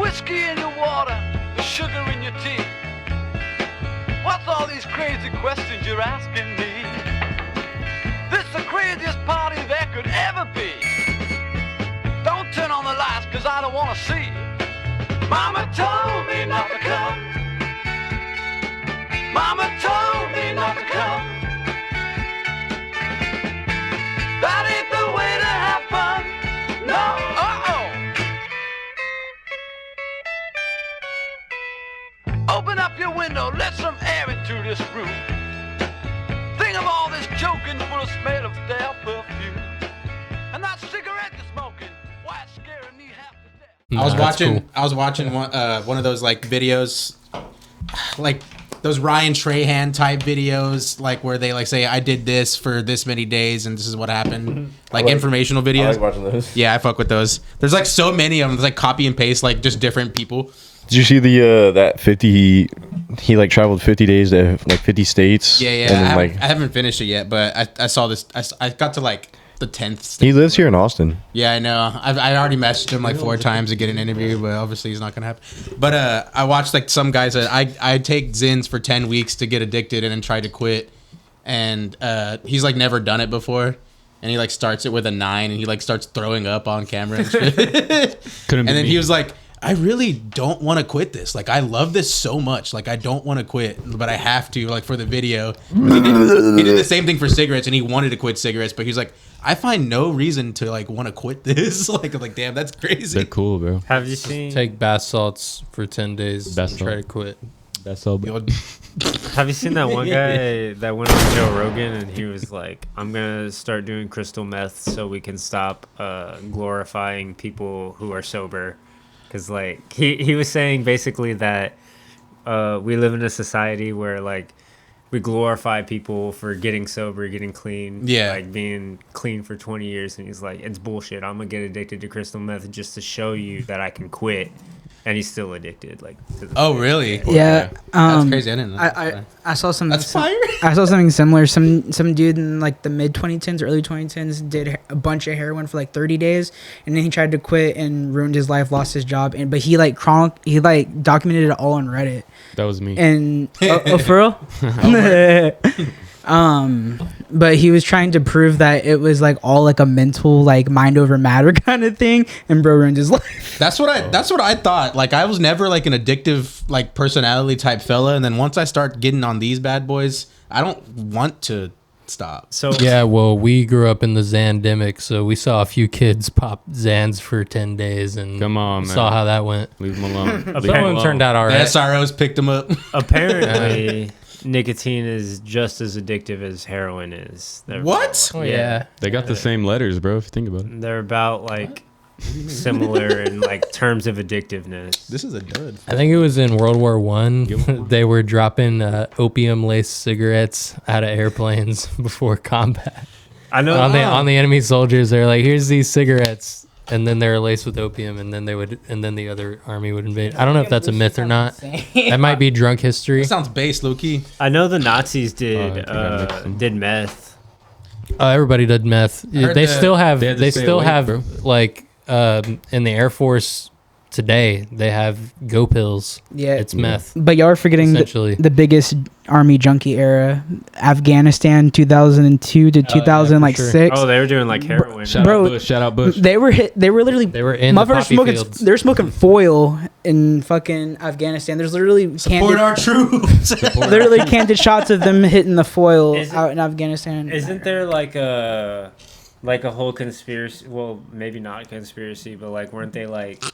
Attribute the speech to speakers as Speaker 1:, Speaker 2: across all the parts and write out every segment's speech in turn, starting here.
Speaker 1: whiskey in your water, the sugar in your tea. What's all these crazy questions you're asking me? This the craziest party there could ever be. Don't turn on the lights, cause I don't wanna see. Mama told me not to come. Mama told me not to come. That ain't the way to have fun. No, Open up your window, let some air into this room. Think of all this choking full of smell of stale perfume. And that cigarette you're smoking, why it's scaring me half to death.
Speaker 2: I was watching one of those like videos, like those Ryan Trahan type videos, like where they like say I did this for this many days and this is what happened, like informational videos.
Speaker 3: I like watching those.
Speaker 2: Yeah, I fuck with those. There's like so many of them. It's like copy and paste, like just different people.
Speaker 3: Did you see the that 50? He like traveled 50 days to like 50 states.
Speaker 2: Yeah.
Speaker 3: And then,
Speaker 2: I haven't finished it yet, but I saw this. I got to like the 10th state.
Speaker 3: He lives here in Austin.
Speaker 2: Yeah, I know. I already messaged him like 4 times to get an interview, but obviously he's not gonna happen. But I watched like some guys that I take Zins for 10 weeks to get addicted and then try to quit, and he's like never done it before, and he like starts it with a 9 and he like starts throwing up on camera and shit. And then he was like, I really don't want to quit this. Like, I love this so much. Like, I don't want to quit, but I have to, like, for the video. He did the same thing for cigarettes, and he wanted to quit cigarettes, but he's like, I find no reason to, like, want to quit this. like, damn, that's crazy.
Speaker 4: They're cool, bro.
Speaker 5: Have you seen...
Speaker 6: Take bath salts for 10 days and try to quit.
Speaker 4: That's all.
Speaker 5: Have you seen that one guy that went on Joe Rogan and he was like, I'm going to start doing crystal meth so we can stop glorifying people who are sober. Because, like, he was saying basically that we live in a society where, like, we glorify people for getting sober, getting clean.
Speaker 2: Yeah.
Speaker 5: Like, being clean for 20 years. And he's like, it's bullshit. I'm going to get addicted to crystal meth just to show you that I can quit. And he's still addicted. Like, to the
Speaker 2: Oh, really?
Speaker 7: Yeah.
Speaker 2: That's crazy. I didn't know.
Speaker 7: I saw some.
Speaker 2: That's fire.
Speaker 7: I saw something similar. Some dude in like the mid 2010s, early 2010s, did a bunch of heroin for like 30 days, and then he tried to quit and ruined his life, lost his job, but he documented it all on Reddit.
Speaker 4: That was me.
Speaker 7: And for real? But he was trying to prove that it was like all like a mental, like mind over matter kind of thing, and bro ruined his life.
Speaker 2: That's what I thought. Like, I was never like an addictive like personality type fella, and then once I start getting on these bad boys, I don't want to stop.
Speaker 5: So
Speaker 6: yeah, well, we grew up in the Zandemic, so we saw a few kids pop Zans for 10 days and
Speaker 4: Come on, man.
Speaker 6: saw how that went.
Speaker 4: Leave them alone.
Speaker 6: Some of them turned out all
Speaker 2: The
Speaker 6: right.
Speaker 2: SROs picked them up.
Speaker 5: apparently, nicotine is just as addictive as heroin is.
Speaker 2: What?
Speaker 6: Oh, yeah.
Speaker 4: They got the same letters, bro, if you think about it.
Speaker 5: They're about like similar in like terms of addictiveness.
Speaker 2: This is a dud.
Speaker 6: I think it was in World War One. They were dropping opium-laced cigarettes out of airplanes before combat.
Speaker 5: I know
Speaker 6: On the enemy soldiers, they're like, "Here's these cigarettes," and then they're laced with opium, and then the other army would invade. I don't know if that's a myth or not. That might be drunk history.
Speaker 2: That sounds base, low key.
Speaker 5: I know the Nazis
Speaker 4: I think I mixed them.
Speaker 5: did meth.
Speaker 6: Everybody did meth. They
Speaker 2: that
Speaker 6: still have.
Speaker 4: they had to
Speaker 6: They
Speaker 4: stay
Speaker 6: still
Speaker 4: awake,
Speaker 6: have
Speaker 4: bro.
Speaker 6: like in the Air Force today. They have go pills.
Speaker 7: Yeah,
Speaker 6: It's meth.
Speaker 7: but y'all are forgetting
Speaker 6: Essentially.
Speaker 7: the biggest army junkie era, Afghanistan, 2002 to 2006.
Speaker 5: Oh, they were doing like heroin.
Speaker 4: Shout out Bush.
Speaker 7: They were literally
Speaker 6: They were in the
Speaker 7: motherfuckers
Speaker 6: poppy
Speaker 7: smoking.
Speaker 6: fields.
Speaker 7: They're smoking foil in fucking Afghanistan. There's literally
Speaker 2: Support our troops.
Speaker 7: literally candid shots of them hitting the foil
Speaker 5: Is it-
Speaker 7: out in Afghanistan.
Speaker 5: Isn't there like a whole conspiracy? Well, maybe not a conspiracy, but like, weren't they like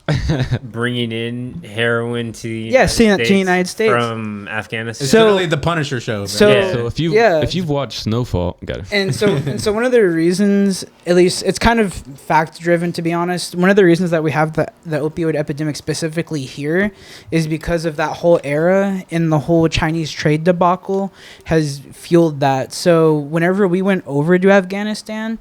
Speaker 5: bringing in heroin to the
Speaker 7: to the United States
Speaker 5: from Afghanistan?
Speaker 2: It's
Speaker 7: So-
Speaker 2: literally the Punisher show.
Speaker 7: So-
Speaker 2: bro.
Speaker 5: Yeah.
Speaker 4: So if you've watched Snowfall, got it.
Speaker 7: And so one of the reasons, at least it's kind of fact driven, to be honest, one of the reasons that we have the opioid epidemic specifically here is because of that whole era, and the whole Chinese trade debacle has fueled that. So whenever we went over to Afghanistan,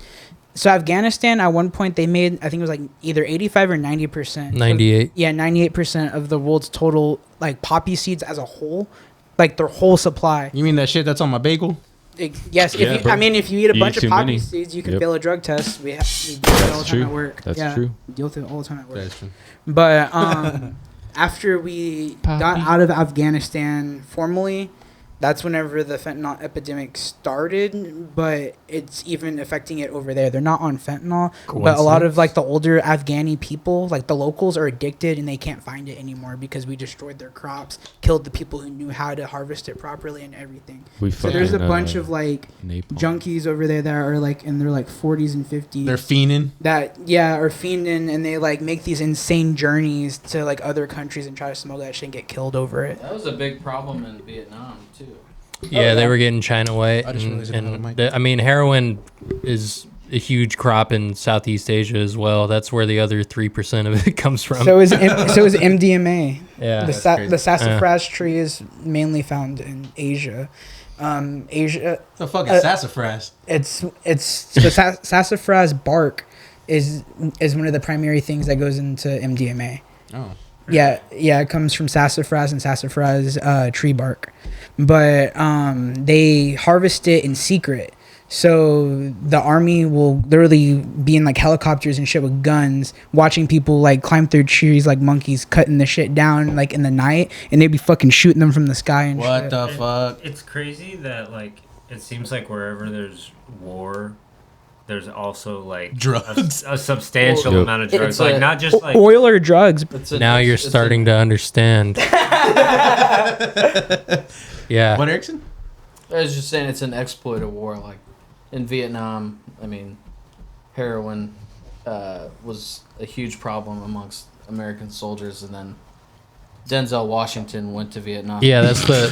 Speaker 7: at one point they made, I think it was like either 85 or 90%.
Speaker 6: 98.
Speaker 7: Yeah, 98% of the world's total like poppy seeds as a whole, like their whole supply.
Speaker 2: You mean that shit that's on my bagel?
Speaker 7: Yes,
Speaker 4: Yeah, bro.
Speaker 7: if you eat a
Speaker 4: You
Speaker 7: bunch
Speaker 4: eat
Speaker 7: of
Speaker 4: too
Speaker 7: poppy
Speaker 4: many.
Speaker 7: seeds, you can
Speaker 4: Yep.
Speaker 7: fail a drug test. We deal with it all the time
Speaker 4: true.
Speaker 7: at work.
Speaker 4: That's true.
Speaker 7: We deal with it all the time at work.
Speaker 2: That's true.
Speaker 7: But after we got out of Afghanistan formally, that's whenever the fentanyl epidemic started, but it's even affecting it over there. They're not on fentanyl, but a lot of like the older Afghani people, like the locals, are addicted and they can't find it anymore because we destroyed their crops, killed the people who knew how to harvest it properly and everything. So there's a bunch of like junkies over there that are like in their like 40s and 50s.
Speaker 2: They're fiending.
Speaker 7: Are fiending, and they like make these insane journeys to like other countries and try to smuggle that shit and get killed over it.
Speaker 8: That was a big problem in Vietnam too.
Speaker 6: Yeah, they were getting China white. I mean, heroin is a huge crop in Southeast Asia as well. That's where the other 3% of it comes from.
Speaker 7: So is MDMA.
Speaker 6: Yeah,
Speaker 7: the sassafras tree is mainly found in Asia. Asia.
Speaker 2: The fuck is sassafras?
Speaker 7: It's the sassafras bark is one of the primary things that goes into MDMA.
Speaker 2: Oh.
Speaker 7: Yeah, it comes from sassafras and sassafras tree bark. But they harvest it in secret. So the army will literally be in like helicopters and shit with guns, watching people like climb through trees like monkeys, cutting the shit down like in the night, and they'd be fucking shooting them from the sky and
Speaker 2: what
Speaker 7: shit.
Speaker 2: the fuck?
Speaker 5: It's crazy that like it seems like wherever there's war, there's also like
Speaker 2: drugs,
Speaker 5: a substantial amount of drugs, like not just like
Speaker 7: oil or drugs.
Speaker 6: Now you're starting to understand. Yeah.
Speaker 2: What, Erickson?
Speaker 8: I was just saying it's an exploit of war. Like in Vietnam, I mean, heroin was a huge problem amongst American soldiers, and then Denzel Washington went to Vietnam.
Speaker 6: Yeah, that's the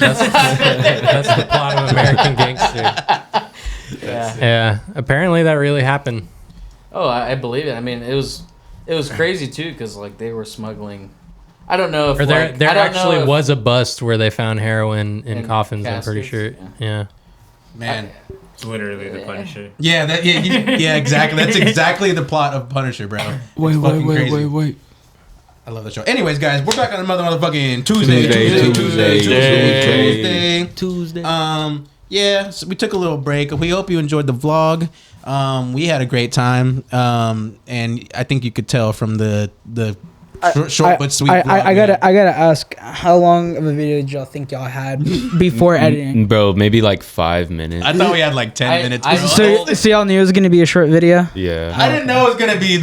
Speaker 6: plot of American Gangster. Yeah. Apparently that really happened.
Speaker 8: Oh, I believe it. I mean, it was crazy too, because like they were smuggling. I don't know if
Speaker 6: there actually was a bust where they found heroin in coffins.
Speaker 8: Caskets?
Speaker 6: I'm pretty sure. Yeah.
Speaker 2: Man.
Speaker 5: It's literally the Punisher.
Speaker 2: Yeah, yeah, exactly. That's exactly the plot of Punisher, bro. Wait. I love the show. Anyways, guys, we're back on another motherfucking Tuesday. Yeah, so we took a little break. We hope you enjoyed the vlog. We had a great time, and I think you could tell from the short but sweet.
Speaker 7: I gotta ask, how long of a video did y'all think y'all had before editing?
Speaker 4: Bro, maybe like 5 minutes.
Speaker 2: I thought we had like 10 minutes.
Speaker 7: So y'all knew it was gonna be a short video?
Speaker 4: Yeah.
Speaker 2: I didn't know it was gonna be.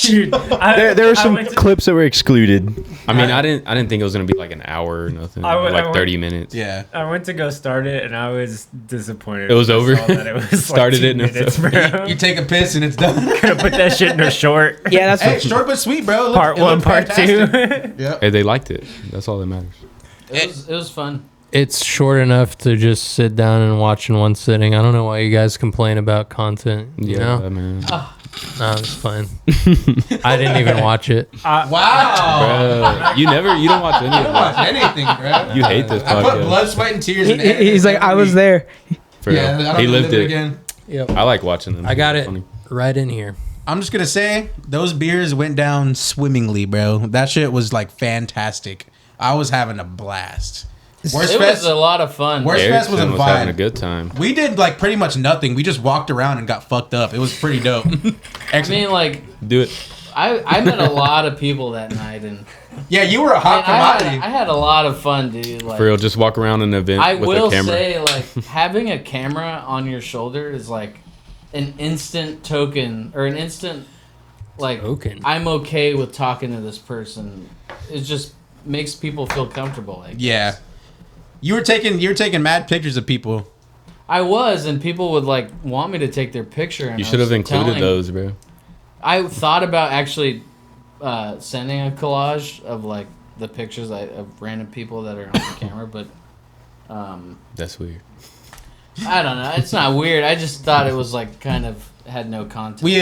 Speaker 3: There were some clips that were excluded.
Speaker 4: I mean, I didn't think it was gonna be like an hour or nothing. Like 30 minutes.
Speaker 2: Yeah.
Speaker 5: I went to go start it, and I was disappointed.
Speaker 4: It was over.
Speaker 5: That it was
Speaker 4: Started
Speaker 5: like
Speaker 4: it, and it was
Speaker 5: minutes, bro.
Speaker 2: You take a piss and it's done.
Speaker 5: Gonna put that shit in a short.
Speaker 7: Yeah, that's
Speaker 2: Hey, short but sweet, bro.
Speaker 5: Part 1, part 2.
Speaker 2: Yep.
Speaker 4: Hey, they liked it. That's all that matters.
Speaker 8: It was fun.
Speaker 6: It's short enough to just sit down and watch in one sitting. I don't know why you guys complain about content. You know?
Speaker 4: Man.
Speaker 6: No, it's fine. I didn't even watch it.
Speaker 2: Wow.
Speaker 4: Bro, you don't watch any
Speaker 2: I
Speaker 4: of
Speaker 2: don't watch
Speaker 4: that.
Speaker 2: anything, bro.
Speaker 4: You hate this
Speaker 2: I put
Speaker 4: podcast.
Speaker 2: blood, sweat, and tears in
Speaker 7: He's like, I was there.
Speaker 4: For real.
Speaker 2: Yeah, I don't
Speaker 4: He lived
Speaker 2: live
Speaker 4: it.
Speaker 2: again.
Speaker 6: Yep.
Speaker 4: I like watching them.
Speaker 6: I got
Speaker 4: It's
Speaker 6: it
Speaker 4: funny.
Speaker 6: right in here.
Speaker 2: I'm just gonna say those beers went down swimmingly, bro. That shit was like fantastic. I was having a blast.
Speaker 8: It was a lot of fun.
Speaker 2: Wurstfest was a
Speaker 4: Erickson having a
Speaker 2: vibe.
Speaker 4: good time.
Speaker 2: We did like pretty much nothing. We just walked around and got fucked up. It was pretty dope.
Speaker 8: I mean, like,
Speaker 4: Do it.
Speaker 8: I met a lot of people that night, and
Speaker 2: yeah, you were a hot commodity.
Speaker 8: I had a lot of fun, dude. Like,
Speaker 4: For real, just walk around an event
Speaker 8: I
Speaker 4: with
Speaker 8: will
Speaker 4: a camera.
Speaker 8: say, like, having a camera on your shoulder is like an instant token, or an instant, like,
Speaker 6: Token.
Speaker 8: I'm okay with talking to this person. It just makes people feel comfortable. Like,
Speaker 2: Yeah, you were taking mad pictures of people.
Speaker 8: I was, and people would like want me to take their picture. And
Speaker 4: You
Speaker 8: I
Speaker 4: should have
Speaker 8: was
Speaker 4: included
Speaker 8: telling-
Speaker 4: those, bro.
Speaker 8: I thought about actually sending a collage of like the pictures of random people that are on the camera, but
Speaker 4: That's weird.
Speaker 8: I don't know. It's not weird. I just thought it was like kind of had no content.
Speaker 2: We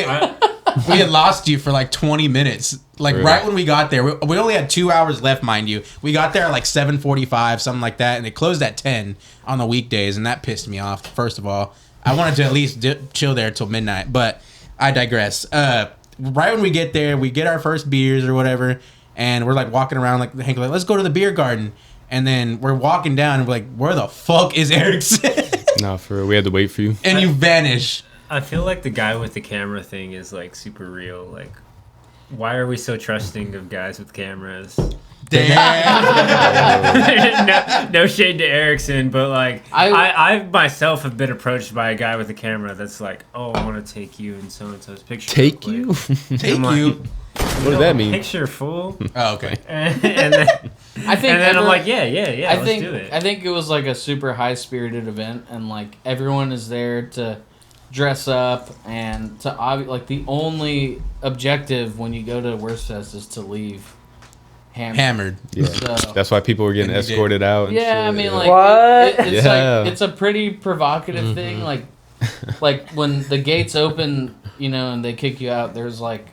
Speaker 2: had lost you for like 20 minutes. Like
Speaker 4: Really?
Speaker 2: right when we got there, we only had 2 hours left, mind you. We got there at like 7:45, something like that, and it closed at 10 on the weekdays, and that pissed me off. First of all, I wanted to at least chill there till midnight, but I digress. Right when we get there, we get our first beers or whatever, and we're like walking around like Hank, like, let's go to the beer garden. And then we're walking down and we're like, where the fuck is Erickson?
Speaker 4: Nah, for real. We had to wait for you.
Speaker 2: And you vanish.
Speaker 5: I feel like the guy with the camera thing is like super real. Like, why are we so trusting of guys with cameras?
Speaker 2: Damn.
Speaker 5: no shade to Erickson, but like
Speaker 8: I-
Speaker 5: I myself have been approached by a guy with a camera that's like, oh, I want to take you and so and so's picture.
Speaker 4: Take
Speaker 5: real
Speaker 4: you?
Speaker 5: quick."
Speaker 2: Take
Speaker 5: I'm like,
Speaker 2: you.
Speaker 4: What does that mean?
Speaker 5: Picture fool.
Speaker 2: Oh, okay.
Speaker 5: And then,
Speaker 8: I think
Speaker 5: and then I'm
Speaker 8: every-
Speaker 5: like, yeah,
Speaker 8: I
Speaker 5: let's
Speaker 8: think
Speaker 5: do it.
Speaker 8: I think it was like a super high spirited event, and like everyone is there to dress up and to like the only objective when you go to Wurstfest is to leave
Speaker 2: Hammered.
Speaker 4: Yeah.
Speaker 8: So,
Speaker 4: That's why people were getting
Speaker 2: And you did.
Speaker 4: escorted out. And
Speaker 8: yeah, I
Speaker 4: shit,
Speaker 8: mean,
Speaker 4: yeah.
Speaker 8: like
Speaker 7: What?
Speaker 8: it's
Speaker 4: Yeah.
Speaker 8: like it's a pretty provocative thing. Like when the gates open, you know, and they kick you out. There's like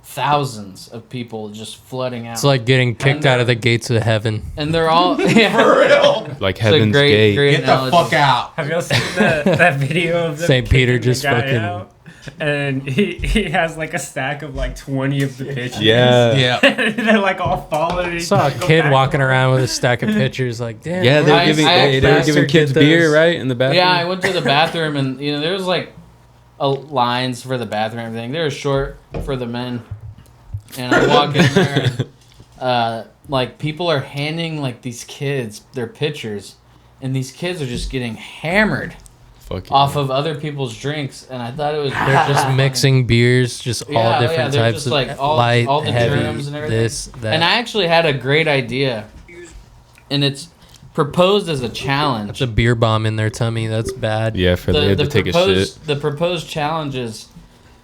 Speaker 8: thousands of people just flooding out.
Speaker 6: It's like getting kicked out of the gates of heaven.
Speaker 8: and they're all yeah.
Speaker 2: For real.
Speaker 4: like
Speaker 8: It's a
Speaker 4: Heaven's
Speaker 8: great,
Speaker 4: Gate.
Speaker 8: great
Speaker 2: Get the
Speaker 8: analogy.
Speaker 2: fuck out.
Speaker 5: Have y'all seen that video of them
Speaker 6: St. Peter
Speaker 5: kicking
Speaker 6: just
Speaker 5: the guy
Speaker 6: fucking-
Speaker 5: out? And he has like a stack of like 20 of the pictures.
Speaker 4: Yeah.
Speaker 2: Yeah.
Speaker 5: And they're like all following.
Speaker 6: I saw a kid walking around with a stack of pictures like, damn.
Speaker 4: Yeah, they were
Speaker 8: I-
Speaker 4: giving
Speaker 8: I
Speaker 4: they were
Speaker 6: actually-
Speaker 4: giving kids
Speaker 6: Get those.
Speaker 4: beer, right, in the bathroom.
Speaker 8: Yeah, I went to the bathroom and you know there was like lines for the bathroom and everything. They were short for the men, and I walk in there, and, like people are handing like these kids their pictures, and these kids are just getting hammered
Speaker 4: Fuck
Speaker 8: off of other people's drinks, and I thought it was
Speaker 6: They're just mixing beers, just all
Speaker 8: Yeah,
Speaker 6: different
Speaker 8: they're
Speaker 6: types
Speaker 8: just
Speaker 6: of
Speaker 8: like all
Speaker 6: light,
Speaker 8: the
Speaker 6: heavy,
Speaker 8: germs and everything.
Speaker 6: this, that.
Speaker 8: And I actually had a great idea, and it's proposed as a challenge.
Speaker 6: It's a beer bomb in their tummy. That's bad.
Speaker 4: Yeah, for they had to take a shit.
Speaker 8: The proposed challenge is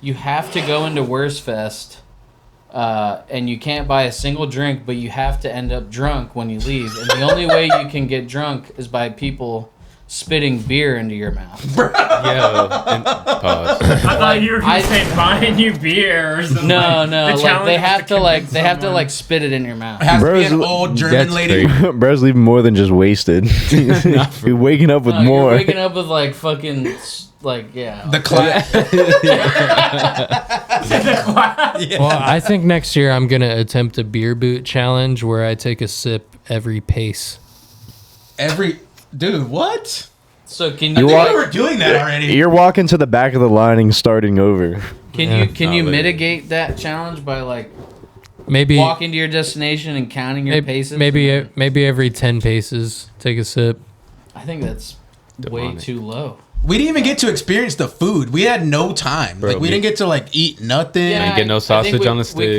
Speaker 8: you have to go into Wurstfest, and you can't buy a single drink, but you have to end up drunk when you leave. And the only way you can get drunk is by people spitting beer into your mouth.
Speaker 4: Yeah. And, pause.
Speaker 5: I thought you were gonna
Speaker 8: I-
Speaker 5: say buying you beer or something.
Speaker 8: No,
Speaker 5: The
Speaker 8: like
Speaker 5: challenge
Speaker 8: they
Speaker 5: was
Speaker 8: have to
Speaker 5: convince someone.
Speaker 8: like spit it in your mouth.
Speaker 2: It has to be
Speaker 3: Bro's
Speaker 2: an old German
Speaker 4: That's
Speaker 2: lady.
Speaker 4: crazy.
Speaker 3: Bro's leaving more than just wasted. You're waking up with
Speaker 8: No,
Speaker 3: more.
Speaker 8: You're waking up with like fucking like yeah.
Speaker 2: The class.
Speaker 6: Well, I think next year I'm gonna attempt a beer boot challenge where I take a sip every pace.
Speaker 2: Dude, what?
Speaker 8: So can
Speaker 2: I
Speaker 8: you
Speaker 2: think
Speaker 3: wa-
Speaker 2: we were doing that already.
Speaker 3: You're walking to the back of the line and starting over.
Speaker 8: can you
Speaker 4: Not
Speaker 8: mitigate that challenge by like
Speaker 6: Maybe
Speaker 8: walking to your destination and counting your paces?
Speaker 6: maybe every 10 paces, take a sip.
Speaker 8: I think that's way
Speaker 4: Demonic.
Speaker 8: too low.
Speaker 2: We didn't even get to experience the food. We had no time.
Speaker 4: Bro,
Speaker 2: like we didn't get to like eat nothing.
Speaker 4: Yeah. get no
Speaker 8: I think
Speaker 4: sausage on the stick.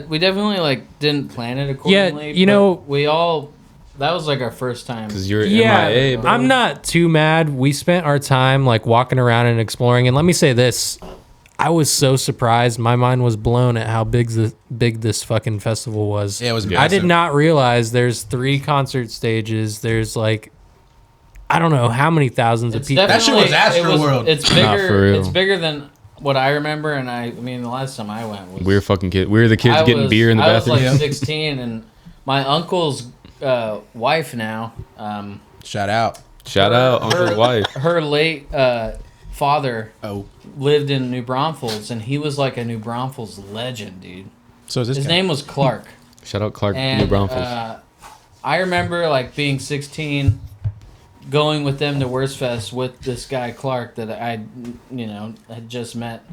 Speaker 8: We definitely like didn't plan it accordingly.
Speaker 6: you
Speaker 8: but
Speaker 6: know-
Speaker 8: we all that was like our first time.
Speaker 4: Because you're
Speaker 6: Yeah,
Speaker 4: MIA, bro.
Speaker 6: I'm not too mad. We spent our time like walking around and exploring. And let me say this. I was so surprised. My mind was blown at how big this fucking festival was.
Speaker 2: Yeah, it was
Speaker 6: I did
Speaker 2: massive.
Speaker 6: not realize there's 3 concert stages. There's like, I don't know how many thousands of
Speaker 8: It's
Speaker 6: people.
Speaker 2: That shit was
Speaker 8: definitely-
Speaker 2: Astroworld.
Speaker 8: It's
Speaker 4: Nah,
Speaker 8: bigger.
Speaker 4: for real.
Speaker 8: It's bigger than what I remember. And I mean, the last time I went was
Speaker 4: We were fucking kids. We were the kids
Speaker 8: I
Speaker 4: getting
Speaker 8: was-
Speaker 4: beer in the
Speaker 8: I was
Speaker 4: bathroom.
Speaker 8: like 16, and my uncle's wife now.
Speaker 2: Shout out.
Speaker 4: Shout out Uncle's wife.
Speaker 8: Her late father
Speaker 2: Oh,
Speaker 8: lived in New Braunfels, and he was like a New Braunfels legend, dude.
Speaker 2: so is this
Speaker 8: His
Speaker 2: guy.
Speaker 8: name was Clark.
Speaker 4: Shout out Clark New
Speaker 8: And
Speaker 4: Braunfels.
Speaker 8: I remember like being 16, going with them to Wurstfest with this guy Clark that I, had just met,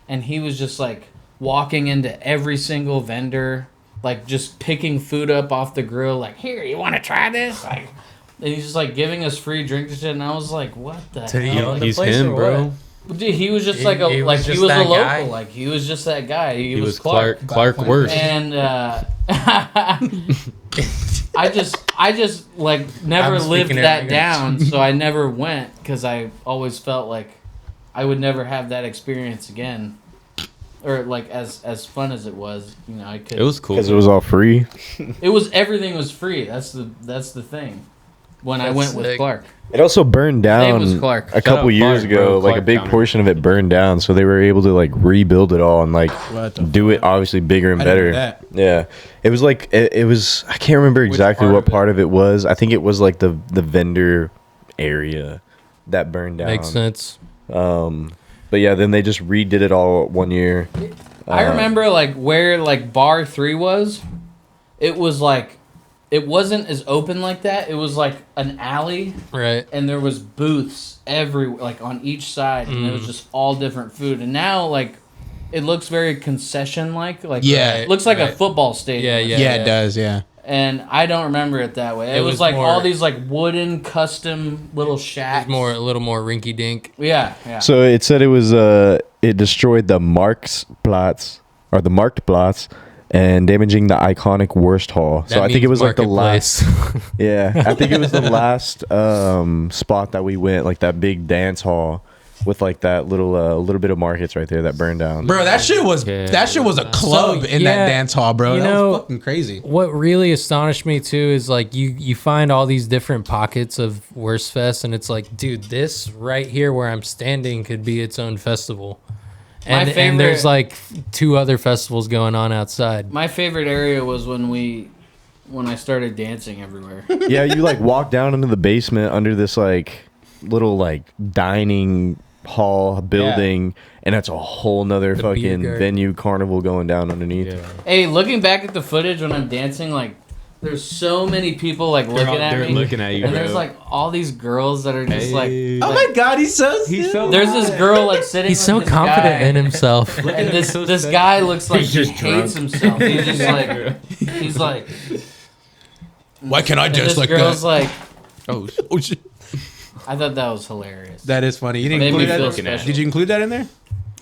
Speaker 8: and he was just like walking into every single vendor, like just picking food up off the grill, like, here, you want to try this? Like, and he's just like giving us free drinks and shit, and I was like, what the
Speaker 6: Did he
Speaker 8: hell?
Speaker 6: own the
Speaker 4: He's
Speaker 6: place
Speaker 4: him,
Speaker 6: or
Speaker 4: bro.
Speaker 6: what?
Speaker 8: Dude, he was just
Speaker 6: He-
Speaker 8: like
Speaker 6: he was
Speaker 8: he
Speaker 6: just
Speaker 8: was a
Speaker 6: that
Speaker 8: local,
Speaker 6: guy?
Speaker 8: like he was just that guy. He,
Speaker 4: He
Speaker 8: was
Speaker 4: was
Speaker 8: Clark.
Speaker 4: Clark Worst.
Speaker 8: And I just like never
Speaker 6: I'm
Speaker 8: lived
Speaker 6: speaking
Speaker 8: that
Speaker 6: arrogance.
Speaker 8: down, so I never went because I always felt like I would never have that experience again, or like as fun as it was. I could.
Speaker 4: It was cool.
Speaker 3: Because it was all free.
Speaker 8: Everything was free. That's the thing. When I
Speaker 6: That's
Speaker 8: went with
Speaker 6: sick.
Speaker 8: Clark,
Speaker 3: It also burned
Speaker 8: his name
Speaker 3: down
Speaker 8: was Clark.
Speaker 3: a couple
Speaker 4: out
Speaker 3: years
Speaker 4: Clark,
Speaker 3: ago.
Speaker 4: bro.
Speaker 3: Like a
Speaker 4: Clark
Speaker 3: big
Speaker 4: County.
Speaker 3: portion of it burned down, so they were able to like rebuild it all and like
Speaker 2: What the
Speaker 3: do it obviously bigger and
Speaker 2: I didn't know
Speaker 3: better.
Speaker 2: that.
Speaker 3: Yeah, it was like it was. I can't remember exactly
Speaker 2: part
Speaker 3: what
Speaker 2: of it?
Speaker 3: part of it was. I think it was like the vendor area that burned down.
Speaker 6: Makes sense.
Speaker 3: But yeah, then they just redid it all one year.
Speaker 8: I remember like where like bar 3 was. It was like it wasn't as open like that. It was like an alley,
Speaker 6: Right.
Speaker 8: and there was booths like on each side, and it was just all different food. And now like it looks very concession like
Speaker 2: Yeah,
Speaker 8: it looks like a
Speaker 6: right.
Speaker 8: football stadium.
Speaker 6: Yeah,
Speaker 2: Yeah, it does. Yeah.
Speaker 8: And I don't remember it that way. It was like
Speaker 6: more-
Speaker 8: all these like wooden custom little shacks.
Speaker 6: A little more rinky dink.
Speaker 8: Yeah.
Speaker 3: So it said it was it destroyed the Marktplatz or the Marktplatz and damaging the iconic Wurst Hall. So I think it was like the last. Yeah, I think it was the last spot that we went, like that big dance hall with like that little bit of markets right there that burned down.
Speaker 2: Bro, that shit was a club
Speaker 6: So,
Speaker 2: in
Speaker 6: yeah,
Speaker 2: that dance hall, bro.
Speaker 6: you
Speaker 2: That
Speaker 6: know,
Speaker 2: was fucking crazy.
Speaker 6: What really astonished me too is like you find all these different pockets of Wurstfest, and it's like, dude, this right here where I'm standing could be its own festival. And there's like 2 other festivals going on outside.
Speaker 8: My favorite area was when I started dancing everywhere.
Speaker 3: Yeah, you like walk down into the basement under this like little like dining hall building, and that's a whole nother fucking venue carnival going down underneath.
Speaker 4: Yeah.
Speaker 8: Hey, looking back at the footage when I'm dancing, like there's so many people like looking at
Speaker 4: They're
Speaker 8: me,
Speaker 4: looking at you,
Speaker 8: and
Speaker 4: bro.
Speaker 8: there's like all these girls that are just like,
Speaker 2: Oh my god, he's so
Speaker 8: there's this girl like sitting.
Speaker 6: He's
Speaker 8: with
Speaker 6: so
Speaker 8: this
Speaker 6: confident
Speaker 8: guy,
Speaker 6: in himself.
Speaker 8: and this guy looks like he
Speaker 5: just
Speaker 8: hates himself. He's just like, he's like.
Speaker 2: Why can't I
Speaker 8: And
Speaker 2: dance
Speaker 8: this
Speaker 2: like
Speaker 8: girl's
Speaker 2: that?
Speaker 8: like,
Speaker 2: Oh shit.
Speaker 8: I thought that was hilarious.
Speaker 2: That is funny. You didn't
Speaker 8: Made me
Speaker 2: include
Speaker 8: feel
Speaker 2: that?
Speaker 8: special.
Speaker 2: Did you include that in there?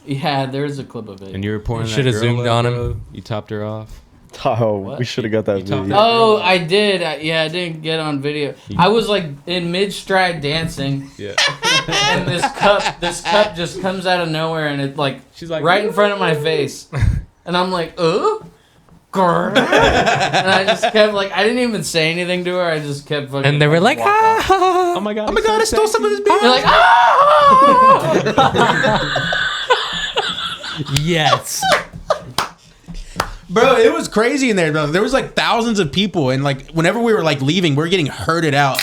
Speaker 8: Yeah, there's a clip of it.
Speaker 4: And you were pouring
Speaker 6: You
Speaker 4: that
Speaker 6: should've
Speaker 4: girl
Speaker 6: zoomed
Speaker 4: up,
Speaker 6: on him.
Speaker 4: bro. You topped her off.
Speaker 3: Oh,
Speaker 8: What?
Speaker 3: we should have got that
Speaker 4: You talked
Speaker 3: video.
Speaker 4: about-
Speaker 8: Oh, I did. Yeah, I didn't get on video. I was like in mid stride dancing,
Speaker 4: Yeah.
Speaker 8: and this cup just comes out of nowhere, and it like
Speaker 4: She's like,
Speaker 8: right in front of my face, and I'm like, grr. And I just kept like, I didn't even say anything to her. I just kept fucking.
Speaker 6: And they were like,
Speaker 8: walked off.
Speaker 6: ah.
Speaker 4: Oh my god.
Speaker 2: Oh my god, I stole some of his beer.
Speaker 8: They're like, ah!
Speaker 6: Yes.
Speaker 2: Bro, it was crazy in there, bro. There was like thousands of people, and like whenever we were like leaving, we were getting herded out.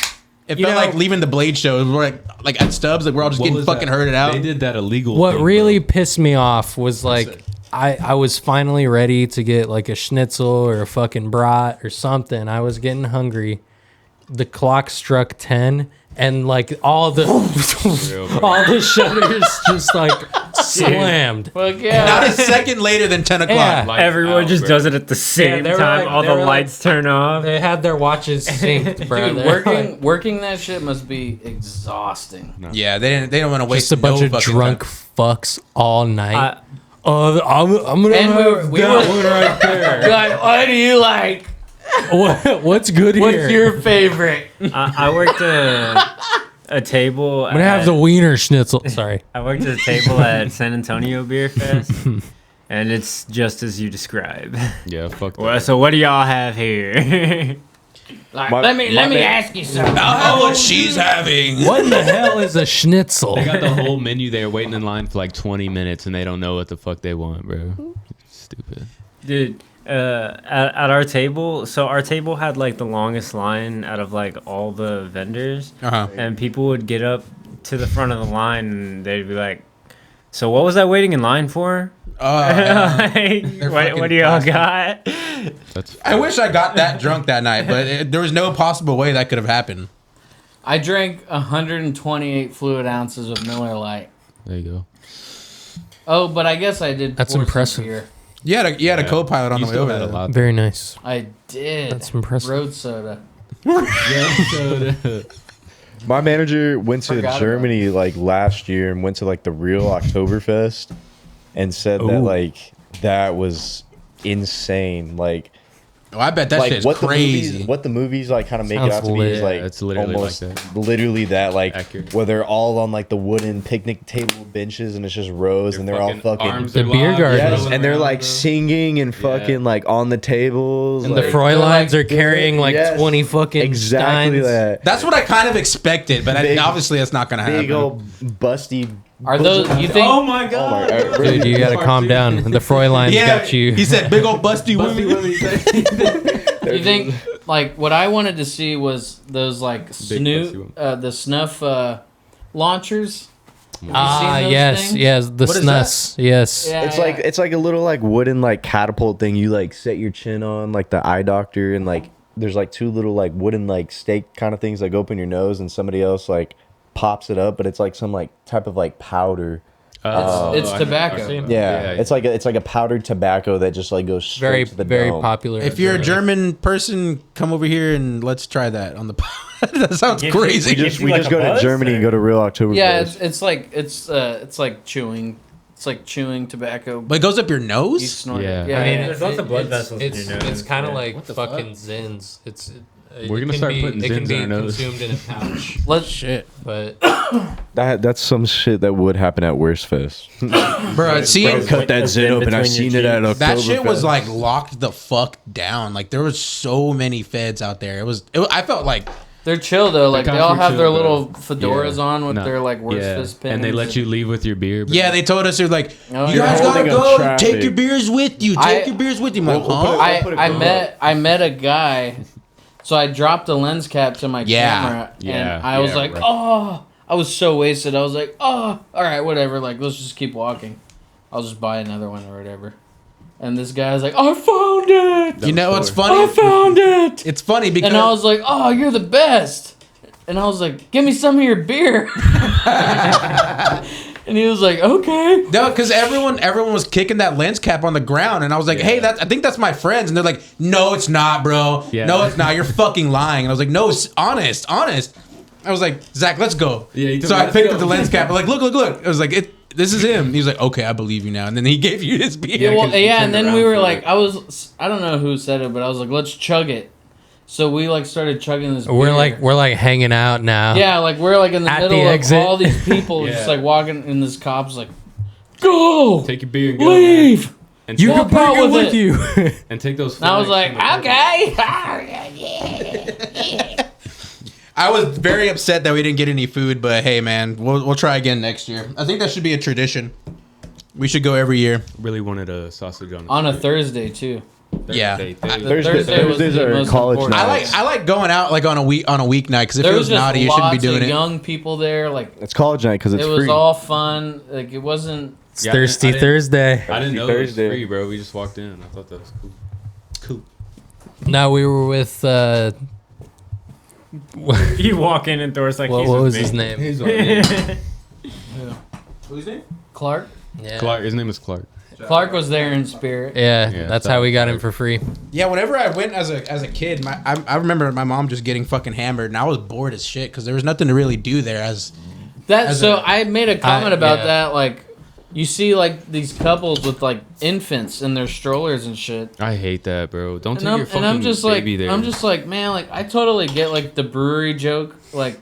Speaker 2: It felt like leaving the Blade show. We're like at Stubbs, like we're all just getting fucking herded out.
Speaker 4: They did that illegal.
Speaker 6: What
Speaker 4: thing,
Speaker 6: really
Speaker 4: bro.
Speaker 6: pissed me off was like I was finally ready to get like a schnitzel or a fucking brat or something. I was getting hungry. The clock struck 10 and like all the shutters just like slammed.
Speaker 8: Fuck yeah.
Speaker 2: Not a second later than 10 o'clock.
Speaker 6: Yeah.
Speaker 4: Lights
Speaker 5: Everyone
Speaker 4: out,
Speaker 5: just
Speaker 4: bro.
Speaker 5: does it at the same
Speaker 6: they were
Speaker 5: time.
Speaker 6: like-
Speaker 5: All
Speaker 6: they
Speaker 5: the
Speaker 6: were
Speaker 5: lights turn off.
Speaker 6: They had their watches synced, bro.
Speaker 8: Dude,
Speaker 6: They're like-
Speaker 8: working that shit must be exhausting.
Speaker 2: Yeah, they don't want to waste
Speaker 6: just a bunch
Speaker 2: no
Speaker 6: of
Speaker 2: fucking
Speaker 6: drunk
Speaker 2: time.
Speaker 6: fucks all night.
Speaker 5: I-
Speaker 6: I'm gonna
Speaker 8: And
Speaker 6: have
Speaker 8: we
Speaker 6: that
Speaker 8: were-
Speaker 6: one right there.
Speaker 8: Like, what do you like?
Speaker 6: What's good
Speaker 8: What's
Speaker 6: here?
Speaker 8: your favorite?
Speaker 5: I worked a table.
Speaker 6: I'm gonna have the wiener schnitzel. Sorry.
Speaker 5: I worked at a table at San Antonio Beer Fest, and it's just as you describe.
Speaker 4: Yeah, fuck that.
Speaker 5: Well, so what do y'all have here?
Speaker 8: Like,
Speaker 3: My-
Speaker 8: let me
Speaker 3: my
Speaker 8: ask you something.
Speaker 2: I'll have what she's having.
Speaker 6: What in the hell is a schnitzel?
Speaker 4: They got the whole menu there waiting in line for like 20 minutes and they don't know what the fuck they want, bro. Stupid.
Speaker 5: Dude, at our table, so our table had like the longest line out of like all the vendors, and people would get up to the front of the line and they'd be like, "So what was I waiting in line for? Like, what do y'all got?"
Speaker 4: That's
Speaker 2: I wish I got that drunk that night, but there was no possible way that could have happened.
Speaker 8: I drank 128 fluid ounces of Miller Lite.
Speaker 4: there you go.
Speaker 8: Oh, but I guess I did.
Speaker 6: That's
Speaker 8: pour some
Speaker 6: impressive.
Speaker 8: beer.
Speaker 2: You had a co-pilot on
Speaker 4: You
Speaker 2: the way
Speaker 4: still
Speaker 2: over
Speaker 4: had a
Speaker 2: there.
Speaker 4: lot.
Speaker 6: Very nice.
Speaker 8: I did.
Speaker 6: That's impressive.
Speaker 8: Road soda.
Speaker 3: My manager went to
Speaker 8: Forgot
Speaker 3: Germany like last year and went to like the real Oktoberfest and said that
Speaker 6: Ooh.
Speaker 3: like that was insane. Like
Speaker 2: Oh, I bet that
Speaker 3: like
Speaker 2: shit's
Speaker 3: what
Speaker 2: crazy.
Speaker 3: the movies like kind of make it
Speaker 6: Sounds
Speaker 3: out to be
Speaker 6: lit.
Speaker 3: is like
Speaker 4: It's literally
Speaker 3: almost
Speaker 4: like that.
Speaker 3: literally that like
Speaker 4: Accurate.
Speaker 3: where they're all on like the wooden picnic table benches and it's just rows and they're all fucking
Speaker 4: arms
Speaker 6: The
Speaker 4: are
Speaker 6: beer
Speaker 4: locked,
Speaker 6: garden.
Speaker 3: yes,
Speaker 4: rolling
Speaker 3: and they're
Speaker 4: around,
Speaker 3: like
Speaker 4: bro.
Speaker 3: singing and fucking like on the tables
Speaker 6: And
Speaker 3: like,
Speaker 6: the Fräuleins are carrying like
Speaker 3: yes,
Speaker 6: 20 fucking
Speaker 3: exactly
Speaker 6: steins.
Speaker 3: that
Speaker 2: That's what I kind of expected, but
Speaker 3: Big-
Speaker 2: obviously that's not gonna happen.
Speaker 3: big old busty.
Speaker 8: Are those? You think?
Speaker 5: Oh my god!
Speaker 3: Oh my God.
Speaker 6: Dude, you gotta calm down. The Fräuleins got you.
Speaker 2: He said, "Big old busty women."
Speaker 8: You think? Like what I wanted to see was those like
Speaker 4: pussy one.
Speaker 8: the snuff launchers. Have you
Speaker 6: Ah,
Speaker 8: seen those
Speaker 6: yes,
Speaker 8: things?
Speaker 6: yes, the
Speaker 2: What is
Speaker 6: snus, yes.
Speaker 8: Yeah,
Speaker 3: It's like a little like wooden like catapult thing you like set your chin on like the eye doctor and like there's like two little like wooden like stake kind of things that go up in your nose and somebody else like pops it up but it's like some like type of like powder
Speaker 8: It's tobacco.
Speaker 3: Yeah, it's like a powdered tobacco that just like goes straight
Speaker 6: Very
Speaker 3: to the
Speaker 6: very
Speaker 3: dome.
Speaker 6: popular.
Speaker 2: If you're a German person, come over here and let's try that on the pod. That sounds
Speaker 5: Gives you-
Speaker 2: crazy.
Speaker 3: We just go to Germany and go to Real October.
Speaker 8: Yeah, it's like chewing. It's like chewing tobacco.
Speaker 2: But it goes up your
Speaker 8: You
Speaker 2: nose?
Speaker 8: snort
Speaker 4: Yeah.
Speaker 8: it.
Speaker 6: I mean,
Speaker 5: There's lots of blood
Speaker 6: it's-
Speaker 5: vessels in your nose.
Speaker 6: It's kind of
Speaker 5: Yeah.
Speaker 6: like fucking Zins.
Speaker 4: We're gonna start putting
Speaker 6: It can
Speaker 4: Zins
Speaker 6: be
Speaker 4: in our nose.
Speaker 6: consumed in a pouch,
Speaker 8: Let's
Speaker 2: Shit.
Speaker 6: but
Speaker 3: that's some shit that would happen at Wurstfest.
Speaker 2: Bro, see,
Speaker 3: Cut that
Speaker 5: It's
Speaker 3: zit
Speaker 5: in
Speaker 3: open. I
Speaker 5: between your
Speaker 3: seen it at
Speaker 5: cheeks.
Speaker 2: that shit was
Speaker 3: Oktoberfest.
Speaker 2: like locked the fuck down. Like there was so many feds out there. I felt like
Speaker 8: They're chill though. Like they all
Speaker 4: cops
Speaker 8: have
Speaker 4: were
Speaker 8: their
Speaker 4: chill,
Speaker 8: little
Speaker 4: bro.
Speaker 8: fedoras
Speaker 4: Yeah.
Speaker 8: on with
Speaker 4: No.
Speaker 8: their like Wurstfest pins.
Speaker 4: And they let you leave with your beer. Bro.
Speaker 2: yeah, they told us they're like,
Speaker 8: Oh,
Speaker 2: you
Speaker 8: you're
Speaker 2: guys gotta
Speaker 3: holding up
Speaker 2: go.
Speaker 3: traffic.
Speaker 2: Take your beers with you. Take your beers with you. I'm like,
Speaker 3: We'll put
Speaker 2: huh?
Speaker 3: it- put a
Speaker 8: I
Speaker 3: GoPro.
Speaker 8: I met a guy, so I dropped a lens cap to my
Speaker 2: Yeah.
Speaker 8: camera,
Speaker 4: Yeah,
Speaker 8: and I was
Speaker 4: yeah,
Speaker 8: like,
Speaker 4: right.
Speaker 8: oh, I was so wasted. I was like, oh, all right, whatever. Like, let's just keep walking. I'll just buy another one or whatever. And this guy's like, I found it.
Speaker 2: You know what's
Speaker 8: I
Speaker 2: funny?
Speaker 8: found it.
Speaker 2: It's funny because
Speaker 8: And I was like, oh, you're the best. And I was like, give me some of your beer. And he was like, okay.
Speaker 2: no, because everyone was kicking that lens cap on the ground, and I was like, "Hey, I think that's my friend's," and they're like, "No, it's not, bro.
Speaker 4: Yeah.
Speaker 2: No, it's not. You're fucking lying." And I was like, "No, it's honest." I was like, "Zach, let's go."
Speaker 4: Yeah, he told
Speaker 2: so
Speaker 4: me,
Speaker 2: I
Speaker 4: "Let's
Speaker 2: picked
Speaker 4: go."
Speaker 2: up the lens cap. I'm like, "Look." I was like, this is him." He was like, "Okay, I believe you now." And then he gave you his beer.
Speaker 8: Yeah, well,
Speaker 4: 'cause you
Speaker 8: yeah,
Speaker 4: turned
Speaker 8: and then
Speaker 4: around
Speaker 8: we were
Speaker 4: for
Speaker 8: like,
Speaker 4: it.
Speaker 8: I don't know who said it, but I was like, let's chug it. So we like started chugging this.
Speaker 6: we're
Speaker 8: beer.
Speaker 6: like hanging out now.
Speaker 8: Yeah, like we're like in the
Speaker 6: At
Speaker 8: middle
Speaker 6: the
Speaker 8: of
Speaker 6: exit.
Speaker 8: all these people
Speaker 4: Yeah.
Speaker 8: just like walking, and this cop's like, go,
Speaker 4: Take your beer and go. man.
Speaker 8: leave.
Speaker 4: And
Speaker 6: You
Speaker 4: take-
Speaker 8: Walk
Speaker 6: can
Speaker 8: out
Speaker 6: bring it
Speaker 8: with
Speaker 6: with
Speaker 8: it.
Speaker 6: you.
Speaker 4: and take those.
Speaker 8: And I was
Speaker 4: flags
Speaker 8: like,
Speaker 4: from the-
Speaker 8: okay.
Speaker 2: I was very upset that we didn't get any food, but hey, man, we'll try again next year. I think that should be a tradition. We should go every year.
Speaker 4: Really wanted a sausage on.
Speaker 8: On a Thursday too.
Speaker 2: Yeah.
Speaker 8: Thursday was
Speaker 3: Thursdays
Speaker 8: the
Speaker 3: are
Speaker 8: most
Speaker 3: college
Speaker 8: important.
Speaker 3: nights.
Speaker 2: I like going out like on a weeknight because if
Speaker 8: There
Speaker 2: it
Speaker 8: was
Speaker 2: was
Speaker 8: just
Speaker 2: naughty, you
Speaker 8: lots
Speaker 2: shouldn't be doing
Speaker 8: of
Speaker 2: it.
Speaker 8: young people there. Like
Speaker 3: It's college night because it's
Speaker 8: it was
Speaker 3: free.
Speaker 8: all fun. Like it wasn't.
Speaker 6: It's
Speaker 4: Yeah,
Speaker 6: Thirsty
Speaker 4: I didn't-
Speaker 6: Thursday.
Speaker 4: I didn't know it was
Speaker 3: Thursday.
Speaker 4: free, bro. We just walked in. I thought that was cool. Cool.
Speaker 6: No, we were with
Speaker 5: You walk in and Thor's like,
Speaker 6: what
Speaker 5: he's
Speaker 6: was
Speaker 5: with
Speaker 6: his
Speaker 5: me.
Speaker 6: name?
Speaker 2: Who's name?
Speaker 8: Clark.
Speaker 6: Yeah.
Speaker 4: Clark. His name is Clark.
Speaker 8: Clark was there in spirit.
Speaker 6: Yeah,
Speaker 4: Yeah,
Speaker 6: that's
Speaker 4: that
Speaker 6: how we
Speaker 4: was
Speaker 6: got him
Speaker 4: Clark.
Speaker 6: for free.
Speaker 2: Yeah, whenever I went as a kid, I remember my mom just getting fucking hammered, and I was bored as shit because there was nothing to really do there.
Speaker 8: I made a comment about
Speaker 6: yeah.
Speaker 8: that. Like, you see like these couples with like infants in their strollers and shit.
Speaker 4: I hate that, bro. Don't
Speaker 8: And
Speaker 4: take your fucking
Speaker 8: I'm just like,
Speaker 4: baby there.
Speaker 8: I'm just like, man, like I totally get like the brewery joke. Like,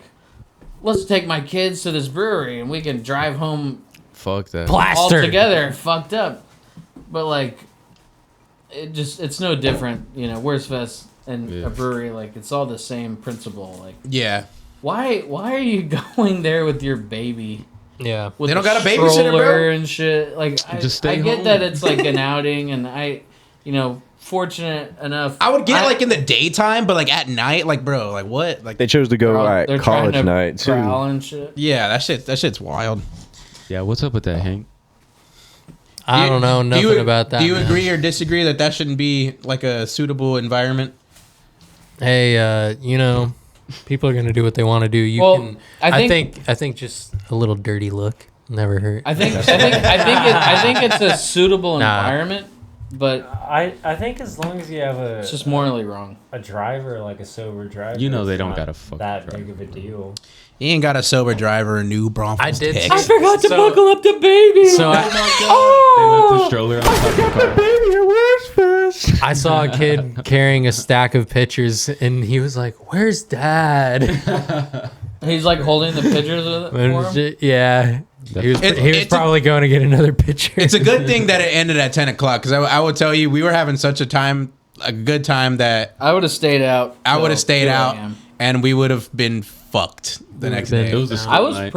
Speaker 8: let's take my kids to this brewery and we can drive home
Speaker 4: Fuck that.
Speaker 8: all
Speaker 6: Plaster.
Speaker 8: together, fucked up. But like, it's no different, you know. Wurstfest and
Speaker 4: Yeah.
Speaker 8: a brewery, like it's all the same principle. Like,
Speaker 2: Yeah,
Speaker 8: why are you going there with your baby?
Speaker 6: Yeah.
Speaker 8: With
Speaker 2: They don't
Speaker 8: the
Speaker 2: got a babysitter,
Speaker 8: stroller
Speaker 2: bro?
Speaker 8: and shit. Like,
Speaker 4: Just
Speaker 8: I
Speaker 4: stay
Speaker 8: get
Speaker 4: home.
Speaker 8: that it's like an outing, and fortunate enough.
Speaker 2: I would get like in the daytime, but like at night, like bro, like what? Like
Speaker 3: They chose to go
Speaker 8: they're
Speaker 3: at
Speaker 8: trying
Speaker 3: college
Speaker 8: to
Speaker 3: night too.
Speaker 8: prowl and shit.
Speaker 2: yeah, that shit's wild.
Speaker 4: Yeah, what's up with that, Hank?
Speaker 6: I don't know nothing about that.
Speaker 2: Do you
Speaker 6: man.
Speaker 2: agree or disagree that shouldn't be like a suitable environment?
Speaker 6: Hey, people are gonna do what they want to do. You
Speaker 8: Well,
Speaker 6: can.
Speaker 8: I
Speaker 6: I think just a little dirty look never hurt.
Speaker 8: I think it's a suitable
Speaker 6: Nah.
Speaker 8: environment, but
Speaker 5: I think as long as you have
Speaker 8: it's just morally wrong.
Speaker 5: a driver, like a sober driver,
Speaker 4: You know they
Speaker 5: it's
Speaker 4: don't
Speaker 5: not
Speaker 4: got a fucking
Speaker 5: that
Speaker 4: driver.
Speaker 5: big of a deal.
Speaker 2: You ain't got a sober driver, a new Bronx.
Speaker 6: I did
Speaker 2: Tex.
Speaker 6: see-
Speaker 8: forgot to buckle up the baby.
Speaker 6: So
Speaker 4: They left the stroller on top of the car.
Speaker 6: I saw a kid carrying a stack of pictures, and he was like, "Where's Dad?"
Speaker 8: He's like holding the pictures with it for him.
Speaker 6: Yeah, he was
Speaker 2: It's a-
Speaker 6: probably going to get another picture.
Speaker 2: It's a good thing that it ended at 10 o'clock because I will tell you, we were having such a good time that
Speaker 8: I would have stayed out.
Speaker 2: I would have
Speaker 8: till
Speaker 2: stayed
Speaker 8: 2
Speaker 2: out
Speaker 8: a.m.
Speaker 2: and we would have been fucked the next day.
Speaker 4: It was a
Speaker 8: I
Speaker 4: school
Speaker 8: was
Speaker 4: night.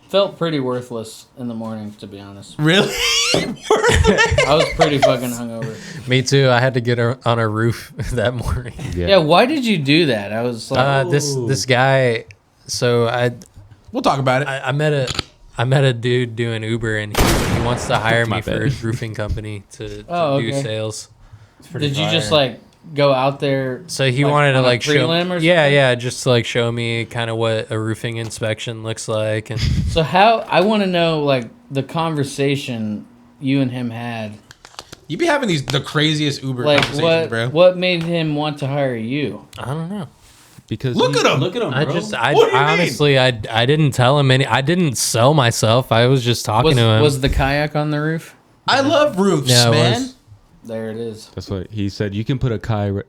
Speaker 8: felt pretty worthless in the morning, to be honest.
Speaker 2: Really?
Speaker 8: I was pretty fucking hungover.
Speaker 6: Me too. I had to get on a roof that morning.
Speaker 8: Yeah, why did you do that? I was like,
Speaker 6: This guy. So
Speaker 2: We'll talk about it.
Speaker 6: I met a dude doing Uber, and he wants to hire
Speaker 4: My
Speaker 6: me for
Speaker 4: bad.
Speaker 6: his roofing company to
Speaker 8: Oh,
Speaker 6: do
Speaker 8: okay.
Speaker 6: sales.
Speaker 5: It's pretty
Speaker 8: did you just
Speaker 5: fire.
Speaker 8: like go out there?
Speaker 6: So he
Speaker 8: like,
Speaker 6: wanted to
Speaker 8: on a
Speaker 6: like show,
Speaker 8: prelim or
Speaker 6: yeah,
Speaker 8: something?
Speaker 6: yeah, just to like show me kind of what a roofing inspection looks like, and
Speaker 8: So how I want to know like the conversation you and him had.
Speaker 2: You be having the craziest Uber
Speaker 8: Like
Speaker 2: conversations, bro.
Speaker 8: what made him want to hire you?
Speaker 6: I don't know.
Speaker 4: Because
Speaker 2: Look at him.
Speaker 4: Look at him, bro.
Speaker 6: I
Speaker 2: What do you mean?
Speaker 6: honestly, I didn't tell him any. I didn't sell myself. I was just talking to him.
Speaker 8: Was the kayak on the roof?
Speaker 2: I love roofs,
Speaker 6: Yeah, it
Speaker 2: man.
Speaker 6: was.
Speaker 8: There it is.
Speaker 4: That's what he said. You can put a kayak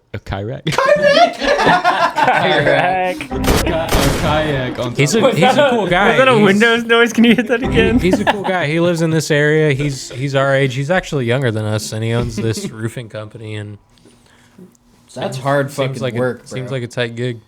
Speaker 4: on.
Speaker 6: He's a cool guy.
Speaker 5: Was that a
Speaker 6: He's-
Speaker 5: Windows noise? Can you hit that again?
Speaker 6: He's a cool guy. He lives in this area. He's our age. He's actually younger than us, and he owns this roofing company. And
Speaker 8: That's hard fucking
Speaker 6: seems like
Speaker 8: work, bro.
Speaker 6: seems like a tight gig.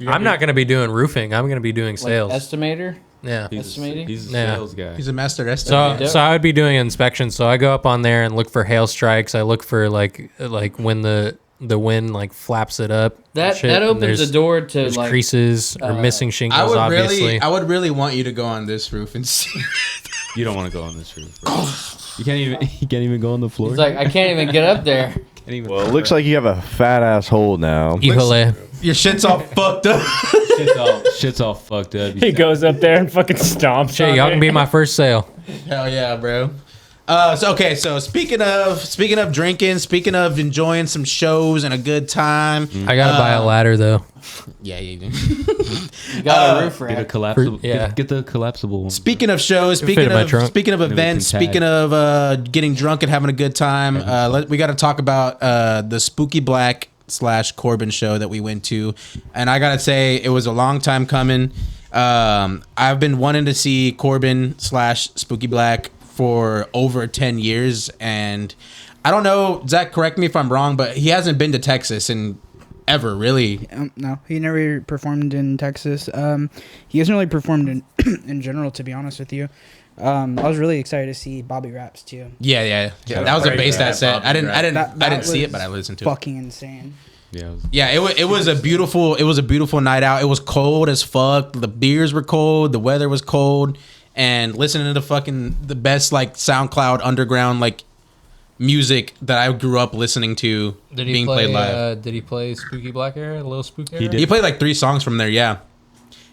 Speaker 6: I'm not gonna be doing roofing. I'm gonna be doing
Speaker 8: like
Speaker 6: sales.
Speaker 8: estimator.
Speaker 6: Yeah.
Speaker 8: Estimating?
Speaker 4: He's a
Speaker 6: Yeah.
Speaker 4: sales guy.
Speaker 2: He's a master
Speaker 6: So,
Speaker 2: estimator.
Speaker 6: so I would be doing inspections. So I go up on there and look for hail strikes. I look for like when the wind like flaps it up.
Speaker 8: That
Speaker 6: shit,
Speaker 8: that
Speaker 6: and
Speaker 8: opens
Speaker 6: there's-
Speaker 8: the door to
Speaker 6: There's
Speaker 8: like
Speaker 6: creases or missing shingles. Obviously,
Speaker 2: I would really want you to go on this roof and see.
Speaker 4: You don't want to go on this roof. Bro. You can't even go on the floor.
Speaker 8: He's like, I can't even get up there.
Speaker 4: Can't even
Speaker 3: Well, it looks like you have a fat ass hole now.
Speaker 6: Híjole.
Speaker 2: Your shit's all fucked up.
Speaker 4: shit's all fucked up.
Speaker 5: He goes up there and fucking stomps.
Speaker 6: Shit,
Speaker 5: on
Speaker 6: y'all
Speaker 5: it.
Speaker 6: can be my first sale.
Speaker 2: Hell yeah, bro. So speaking of drinking, speaking of enjoying some shows and a good time.
Speaker 6: I gotta buy a ladder though.
Speaker 2: Yeah, you do.
Speaker 8: You got a roof
Speaker 4: Get a
Speaker 8: rack.
Speaker 4: collapsible.
Speaker 6: Yeah.
Speaker 4: Get the collapsible one.
Speaker 2: Speaking of shows,
Speaker 6: Can fit in my trunk.
Speaker 2: speaking of
Speaker 4: Then we
Speaker 2: events,
Speaker 4: can tag.
Speaker 2: speaking of getting drunk and having a good time, we got to talk about the Spooky Black / Corbin show that we went to, and I gotta say it was a long time coming. I've been wanting to see Corbin / Spooky Black for over 10 years, and I don't know, Zach, correct me if I'm wrong, but he hasn't been to Texas in ever, really.
Speaker 7: No, he never performed in Texas. He hasn't really performed in in general, to be honest with you. I was really excited to see Bobby Raps too.
Speaker 2: Yeah. That was a bass that set. I didn't
Speaker 7: That
Speaker 2: see it,
Speaker 7: was
Speaker 2: but I listened to it.
Speaker 7: fucking insane.
Speaker 4: Yeah.
Speaker 2: Yeah, it was a beautiful night out. It was cold as fuck. The beers were cold. The weather was cold. And listening to the best like SoundCloud underground like music that I grew up listening to being played live.
Speaker 6: Did he play Spooky Black Era? A little Spooky Era?
Speaker 4: He did.
Speaker 2: He played like 3 songs from there. Yeah,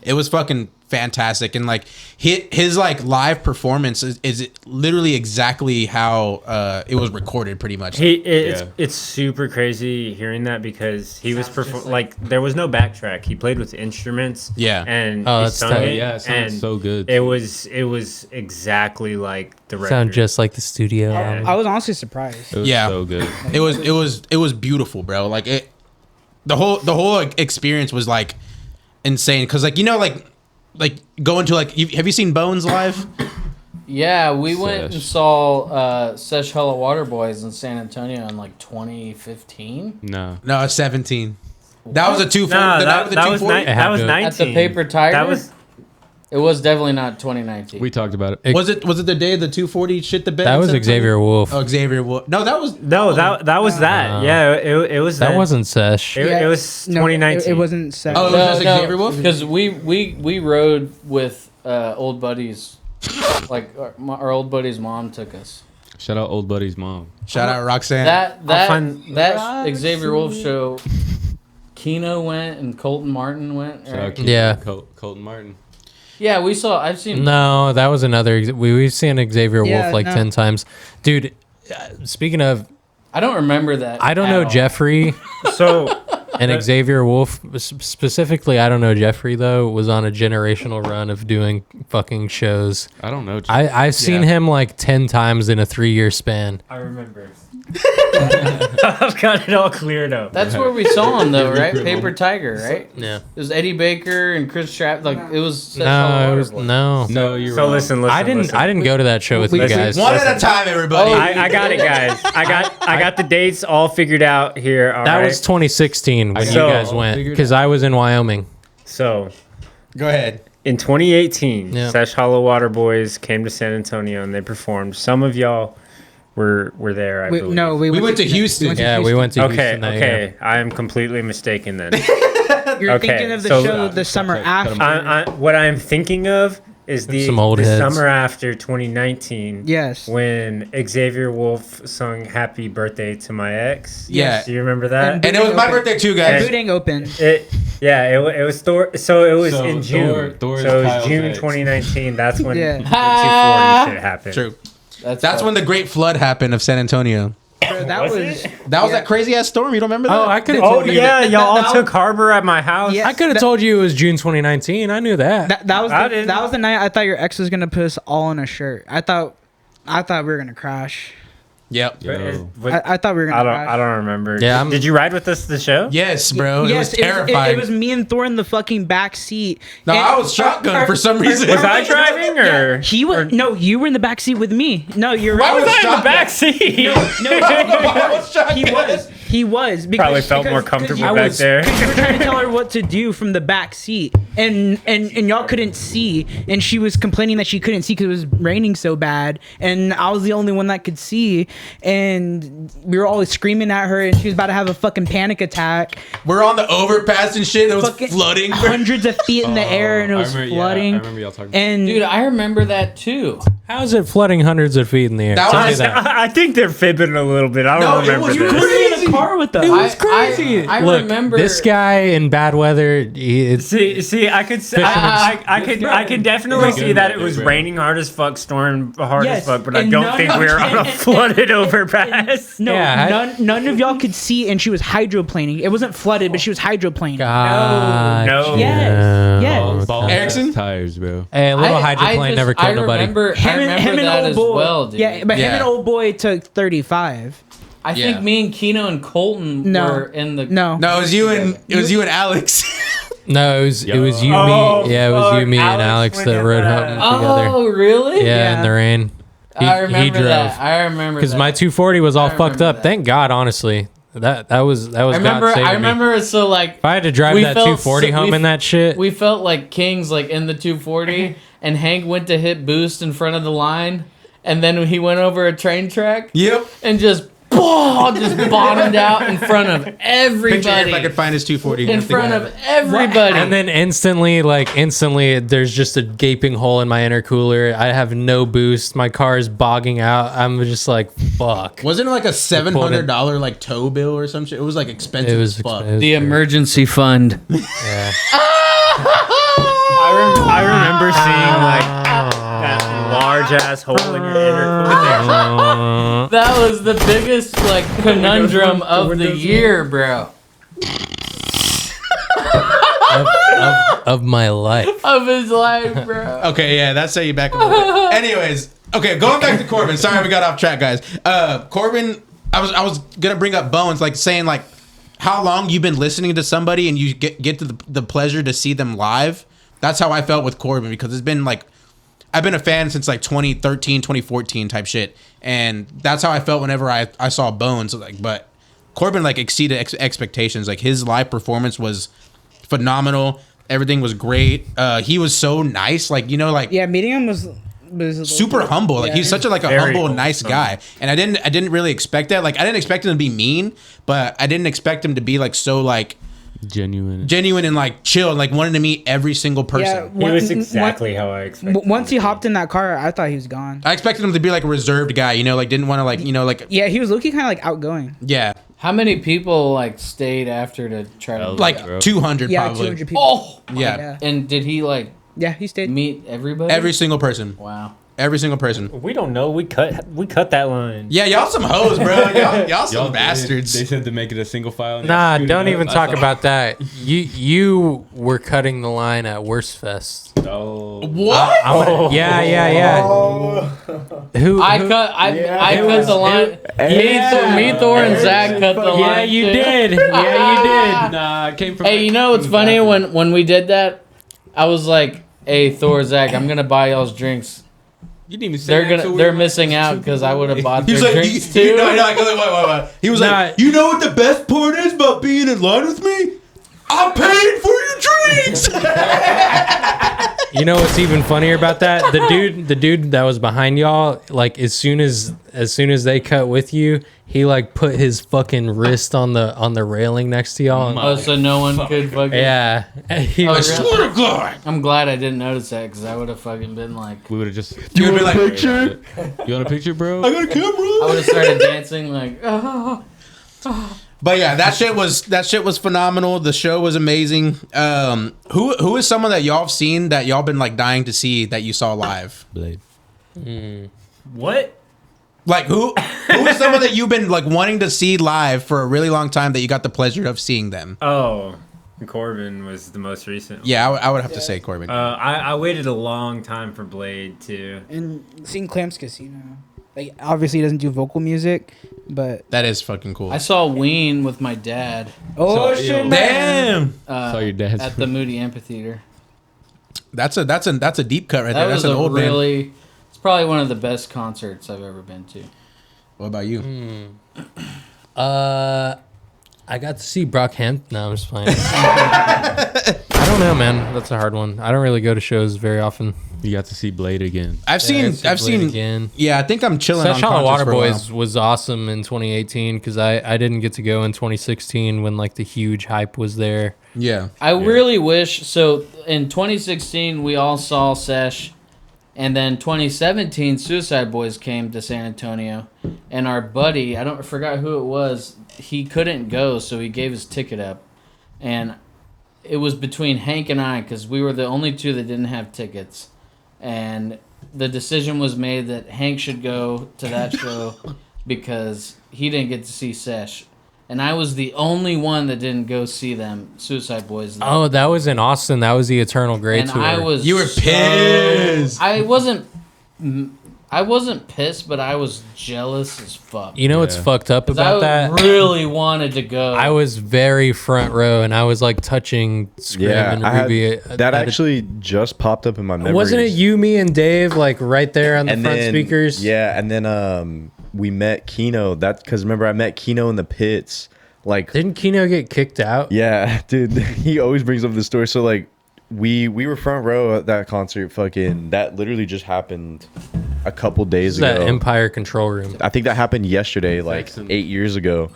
Speaker 2: it was fucking fantastic. And like his like live performance is literally exactly how it was recorded, pretty much.
Speaker 5: It's super crazy hearing that because he was like there was no backtrack. He played with instruments.
Speaker 2: Yeah.
Speaker 5: and
Speaker 6: Oh,
Speaker 5: he
Speaker 6: that's
Speaker 5: sung
Speaker 6: tight.
Speaker 5: it,
Speaker 4: Yeah, it sounds
Speaker 5: and
Speaker 4: so good.
Speaker 5: It was exactly like the record.
Speaker 6: Sound just like the studio.
Speaker 5: Yeah.
Speaker 6: album.
Speaker 7: I was honestly surprised.
Speaker 4: It was
Speaker 2: Yeah.
Speaker 4: so good.
Speaker 2: It was beautiful, bro. Like the whole like, experience was like insane because like like going to like have you seen Bones live?
Speaker 8: Yeah, we went and
Speaker 4: Sesh.
Speaker 8: saw Sesh Hello Water Boys in San Antonio in like 2015
Speaker 4: No.
Speaker 2: No, it's 17. That was a 240.
Speaker 5: No,
Speaker 2: that was a
Speaker 5: that was
Speaker 2: 240.
Speaker 5: that was
Speaker 6: It
Speaker 5: 19
Speaker 8: at the Paper Tiger.
Speaker 5: That was
Speaker 8: It was definitely not 2019.
Speaker 4: We talked about it.
Speaker 2: Was it the day the 240 shit the bed?
Speaker 6: That
Speaker 2: in
Speaker 6: was
Speaker 2: San Antonio?
Speaker 6: Xavier Wolf.
Speaker 2: Oh, Xavier Wolf. No, that was
Speaker 5: no that was that. Yeah, it was
Speaker 6: That wasn't Sesh.
Speaker 5: It was 2019.
Speaker 7: It wasn't set.
Speaker 2: Oh, it was just Xavier Wolf?
Speaker 8: because we rode with old buddies, like our old buddy's mom took us.
Speaker 4: Shout out old buddy's mom.
Speaker 2: Shout out Roxanne.
Speaker 8: That Xavier Wolf show. Keno went and Colton Martin went.
Speaker 4: Shout out
Speaker 8: Right?
Speaker 4: Keith
Speaker 6: Yeah.
Speaker 4: Colton Martin.
Speaker 8: Yeah, I've seen.
Speaker 6: No, that was another. We've seen Xavier
Speaker 7: Yeah,
Speaker 6: Wolf like
Speaker 7: no.
Speaker 6: 10 times, dude. Speaking of,
Speaker 8: I don't remember that.
Speaker 6: I don't
Speaker 8: at
Speaker 6: know
Speaker 8: all.
Speaker 6: Jeffrey
Speaker 5: So
Speaker 6: and Xavier Wolf specifically. I don't know Jeffrey though. Was on a generational run of doing fucking shows.
Speaker 4: I don't know.
Speaker 6: I've seen him like 10 times in a 3-year span.
Speaker 5: I remember. I've got it all cleared up.
Speaker 8: That's where we saw him though, right? Paper Tiger, right?
Speaker 6: Yeah.
Speaker 8: It was Eddie Baker and Chris Trapp. Like it was.
Speaker 6: No, it was no.
Speaker 4: No, you're
Speaker 5: So
Speaker 4: wrong.
Speaker 5: listen.
Speaker 6: I didn't go to that show with you guys.
Speaker 2: One at a time, everybody.
Speaker 5: I got it, guys. I got the dates all figured out here. All
Speaker 6: That
Speaker 5: right.
Speaker 6: was 2016 when you
Speaker 5: So-
Speaker 6: guys went because I was in Wyoming.
Speaker 5: So
Speaker 2: Go ahead.
Speaker 5: in 2018,
Speaker 6: Yeah.
Speaker 5: Sesh Hollow Water Boys came to San Antonio and they performed. Some of y'all were there. I believe.
Speaker 2: We went to Houston.
Speaker 6: Yeah, we went to
Speaker 5: Okay,
Speaker 6: Houston that
Speaker 5: okay.
Speaker 6: year.
Speaker 5: I am completely mistaken then.
Speaker 7: You're
Speaker 5: Okay,
Speaker 7: thinking of the
Speaker 5: so-
Speaker 7: show the summer after.
Speaker 5: What I am thinking of is the
Speaker 6: Some old heads.
Speaker 5: summer after 2019.
Speaker 7: Yes.
Speaker 5: When Xavier Wolf sung "Happy Birthday to My Ex."
Speaker 2: Yeah.
Speaker 5: Do you remember that?
Speaker 7: And
Speaker 2: And it was my birthday too, guys.
Speaker 7: Boot ain't open.
Speaker 5: It was Thor. So it was
Speaker 4: So
Speaker 5: in June.
Speaker 4: Thor is
Speaker 5: so it was
Speaker 4: Kyle's
Speaker 5: June
Speaker 4: ex.
Speaker 5: 2019. That's when
Speaker 7: Yeah.
Speaker 5: the 240 shit happened.
Speaker 2: True.
Speaker 8: That's
Speaker 2: That's when the Great Flood happened of San Antonio.
Speaker 7: Bro, that
Speaker 5: Was
Speaker 7: was.
Speaker 5: it?
Speaker 2: That was that crazy ass storm. You don't remember that?
Speaker 6: Oh, I could have
Speaker 5: Oh
Speaker 6: told you.
Speaker 5: yeah, y'all all
Speaker 7: that-
Speaker 5: took harbor at my house.
Speaker 7: Yeah.
Speaker 6: I could have told you it was June 2019. I knew that.
Speaker 7: That was
Speaker 5: I
Speaker 7: the,
Speaker 5: didn't.
Speaker 7: that was the night I thought your ex was gonna put us all in a shirt. I thought we were gonna crash.
Speaker 2: Yep.
Speaker 4: Yo.
Speaker 7: I thought we were gonna crash.
Speaker 5: I don't remember.
Speaker 6: Yeah,
Speaker 5: Did you ride with us to the show?
Speaker 2: Yes, bro. It was
Speaker 7: Yes,
Speaker 2: terrifying.
Speaker 7: It was me and Thor in the fucking back seat.
Speaker 2: No,
Speaker 7: And-
Speaker 2: I was shotgun for some reason.
Speaker 5: Was I driving or
Speaker 7: He was no. You were in the back seat with me. No, you're
Speaker 2: Why
Speaker 7: right.
Speaker 2: was I
Speaker 5: in the
Speaker 2: shotgun?
Speaker 5: back seat?
Speaker 2: I was shotgun.
Speaker 7: He was because,
Speaker 5: Probably felt more comfortable
Speaker 7: you-
Speaker 5: back there.
Speaker 7: Because you were trying to tell her what to do from the back seat, and y'all couldn't see, and she was complaining that she couldn't see because it was raining so bad, and I was the only one that could see, and we were always screaming at her, and she was about to have a fucking panic attack.
Speaker 2: We're on the overpass and shit. It was
Speaker 7: Fucking
Speaker 2: flooding.
Speaker 7: hundreds of feet in the air, and it was flooding.
Speaker 4: I remember y'all talking about
Speaker 7: And
Speaker 8: Dude, I remember that too.
Speaker 6: How is it flooding hundreds of feet in the air?
Speaker 2: That
Speaker 6: Tell
Speaker 2: was-
Speaker 6: me that.
Speaker 5: I think they're fibbing a little bit. I
Speaker 2: No,
Speaker 5: don't
Speaker 2: it
Speaker 5: remember
Speaker 2: was
Speaker 5: this.
Speaker 2: crazy.
Speaker 7: in the car with us.
Speaker 6: It was crazy.
Speaker 8: I
Speaker 6: Look,
Speaker 8: remember
Speaker 6: this guy in bad weather.
Speaker 5: See, I could, I could definitely see that it was raining hard as fuck, storm hard
Speaker 7: Yes,
Speaker 5: as fuck, but I
Speaker 7: and
Speaker 5: don't
Speaker 7: none
Speaker 5: think
Speaker 7: of-
Speaker 5: we were on a
Speaker 7: and-
Speaker 5: flooded overpass.
Speaker 7: No,
Speaker 6: Yeah,
Speaker 7: none of y'all could see, and she was hydroplaning. It wasn't flooded, but she was hydroplaning.
Speaker 5: No.
Speaker 7: Yes, yes.
Speaker 4: Ball
Speaker 2: Erickson?
Speaker 4: tires, bro.
Speaker 6: Hey, a little hydroplane never killed nobody.
Speaker 8: I remember that as well, dude.
Speaker 7: Yeah, but him
Speaker 2: Yeah.
Speaker 7: and old boy took 35.
Speaker 8: I
Speaker 2: Yeah.
Speaker 8: think me and Keno and Colton
Speaker 7: No.
Speaker 8: were in the.
Speaker 7: No,
Speaker 2: No, it was you and Alex.
Speaker 6: No, it was you,
Speaker 5: Oh,
Speaker 6: me. Yeah, it was you,
Speaker 5: fuck,
Speaker 6: me, and
Speaker 5: Alex
Speaker 6: Alex
Speaker 5: went
Speaker 6: that
Speaker 5: in
Speaker 6: rode
Speaker 5: that.
Speaker 6: home together.
Speaker 8: Oh, really?
Speaker 6: Yeah, in the rain.
Speaker 8: I remember that. I remember
Speaker 6: because
Speaker 8: that.
Speaker 6: my 240 was all
Speaker 8: I
Speaker 6: fucked
Speaker 8: remember
Speaker 6: up.
Speaker 8: that.
Speaker 6: Thank God, honestly. That was
Speaker 8: I remember.
Speaker 6: God saving
Speaker 8: I
Speaker 6: me.
Speaker 8: remember. So like,
Speaker 6: If I had to drive
Speaker 8: we
Speaker 6: that
Speaker 8: felt
Speaker 6: 240
Speaker 8: so-
Speaker 6: home
Speaker 8: we-
Speaker 6: in that shit,
Speaker 8: we felt like kings, like in the 240, and Hank went to hit boost in front of the line, and then he went over a train track
Speaker 2: Yep.
Speaker 8: and just bottomed out in front of
Speaker 2: Picture
Speaker 8: everybody.
Speaker 2: if I could find his 240.
Speaker 8: In front of everybody.
Speaker 6: and then instantly, there's just a gaping hole in my intercooler. I have no boost. My car is bogging out. I'm just like, fuck.
Speaker 2: Wasn't it like a $700 like tow bill or some shit? It was like expensive.
Speaker 6: It was
Speaker 2: as fuck.
Speaker 8: the emergency fund.
Speaker 6: Yeah.
Speaker 5: I remember seeing like that large ass hole in your intercooler.
Speaker 8: That was the biggest like conundrum of the year, bro.
Speaker 6: of my life.
Speaker 8: Of his life, bro.
Speaker 2: Okay, yeah, that set you back a little bit. Anyways, okay, going back to Corbin. Sorry, we got off track, guys. Corbin, I was gonna bring up Bones, like saying like how long you've been listening to somebody and you get to the pleasure to see them live. That's how I felt with Corbin, because it's been like I've been a fan since like 2013, 2014 type shit, and that's how I felt whenever I saw Bones. Like, but Corbin like exceeded expectations. Like his live performance was phenomenal. Everything was great. He was so nice. Like, you know, like
Speaker 7: yeah, meeting him was
Speaker 2: super humble. Like he's such a like a
Speaker 5: Very
Speaker 2: humble,
Speaker 5: wholesome.
Speaker 2: nice guy. And I didn't really expect that. Like I didn't expect him to be mean, but I didn't expect him to be like so like genuine and like chill and like wanting to meet every single person.
Speaker 5: He was exactly how I expected.
Speaker 7: Once he hopped in that car, I thought he was gone.
Speaker 2: I expected him to be like a reserved guy, you know, like didn't want to like, you know, like
Speaker 7: Yeah, he was looking kind of like outgoing.
Speaker 2: yeah,
Speaker 8: How many people like stayed after to try to
Speaker 2: like 200
Speaker 7: Yeah,
Speaker 2: probably.
Speaker 7: 200 people.
Speaker 8: Oh,
Speaker 2: Yeah.
Speaker 8: and did he like
Speaker 7: Yeah, he stayed.
Speaker 8: meet everybody?
Speaker 2: Every single person.
Speaker 8: Wow.
Speaker 2: Every single person.
Speaker 5: We don't know. We cut that line.
Speaker 2: Yeah, y'all some hoes, bro. Y'all some bastards.
Speaker 4: They said to make it a single file. and
Speaker 6: Nah,
Speaker 4: shoot it
Speaker 6: don't
Speaker 4: up.
Speaker 6: even
Speaker 4: I
Speaker 6: talk
Speaker 4: thought-
Speaker 6: about that. You were cutting the line at Wurstfest.
Speaker 4: Oh.
Speaker 2: What?
Speaker 6: Yeah. Who?
Speaker 8: I
Speaker 6: who-
Speaker 8: cut the line. Me, Thor, and Zach cut the line.
Speaker 6: Yeah, you
Speaker 8: too.
Speaker 6: did. Yeah, you did.
Speaker 4: Nah, it came from.
Speaker 8: Hey, you know what's funny? When we did that, I was like, "Hey, Thor, Zach, I'm gonna buy y'all's drinks."
Speaker 4: You didn't even say that, so we
Speaker 8: They're
Speaker 4: were-
Speaker 8: missing out because I would have bought
Speaker 2: He
Speaker 8: their
Speaker 2: was like,
Speaker 8: drinks too.
Speaker 2: no, wait. He was
Speaker 6: Nah.
Speaker 2: like, you know what the best part is about being in line with me? I paid for your drinks.
Speaker 6: You know what's even funnier about that? The dude that was behind y'all, like as soon as they cut with you, he like put his fucking wrist on the railing next to y'all.
Speaker 8: Oh, so no one could fucking.
Speaker 6: Yeah. He was,
Speaker 8: Swear to God. I'm glad I didn't notice that because I would have fucking been like.
Speaker 4: We would have just.
Speaker 2: You would be like, picture?
Speaker 4: You want a picture, bro?
Speaker 2: I got a camera.
Speaker 8: I would have started dancing like.
Speaker 2: But yeah, that shit was phenomenal. The show was amazing. Who is someone that y'all have seen that y'all been like dying to see that you saw live?
Speaker 4: Blade.
Speaker 5: What?
Speaker 2: Like who is someone that you've been like wanting to see live for a really long time that you got the pleasure of seeing them?
Speaker 5: Oh, Corbin was the most recent.
Speaker 2: Yeah, I would have to say Corbin.
Speaker 5: I waited a long time for Blade too.
Speaker 7: And seeing Clams Casino, like obviously he doesn't do vocal music, but
Speaker 2: That is fucking cool.
Speaker 8: I saw Ween with my dad.
Speaker 7: oh shit, man.
Speaker 2: Damn,
Speaker 4: Saw your dad's
Speaker 8: At the Moody Amphitheater.
Speaker 2: that's a deep cut right there.
Speaker 8: That
Speaker 2: That's
Speaker 8: was
Speaker 2: an
Speaker 8: a
Speaker 2: old man.
Speaker 8: really. It's probably one of the best concerts I've ever been to.
Speaker 2: What about you?
Speaker 6: I got to see Brockhampton. No, I'm just playing. I don't know, man. That's a hard one. I don't really go to shows very often.
Speaker 4: You got to see Blade again.
Speaker 2: I've seen
Speaker 6: again.
Speaker 2: Yeah, I think I'm chilling
Speaker 6: Sesh
Speaker 2: on
Speaker 6: on the
Speaker 2: concerts for a while.
Speaker 6: Waterboys was awesome in 2018 because I didn't get to go in 2016 when like the huge hype was there.
Speaker 2: Yeah.
Speaker 8: I really wish. So in 2016, we all saw Sesh. And then 2017, Suicide Boys came to San Antonio. And our buddy, I forgot who it was, he couldn't go, so he gave his ticket up. And it was between Hank and I, because we were the only two that didn't have tickets. And the decision was made that Hank should go to that show because he didn't get to see Sesh. And I was the only one that didn't go see them, Suicide Boys.
Speaker 6: Oh, that was in Austin. That was the Eternal Grey
Speaker 8: And
Speaker 6: tour.
Speaker 8: I was
Speaker 2: You were pissed.
Speaker 8: I wasn't pissed, but I was jealous as fuck.
Speaker 6: You know what's fucked up
Speaker 8: 'Cause
Speaker 6: about
Speaker 8: I
Speaker 6: that?
Speaker 8: really wanted to go.
Speaker 6: I was very front row, and I was like touching Scrim and Ruby.
Speaker 3: That actually just popped up in my memories.
Speaker 6: Wasn't it you, me, and Dave like right there on the
Speaker 3: And
Speaker 6: front
Speaker 3: then,
Speaker 6: speakers?
Speaker 3: Yeah, and then we met Kino. That's because remember I met Kino in the pits. Like,
Speaker 6: Didn't Kino get kicked out?
Speaker 3: yeah, dude, he always brings up this story. So like, we were front row at that concert. Fucking, that literally just happened a couple days ago.
Speaker 6: That Empire control room.
Speaker 3: I think that happened yesterday, like
Speaker 4: Jackson.
Speaker 3: 8 years ago.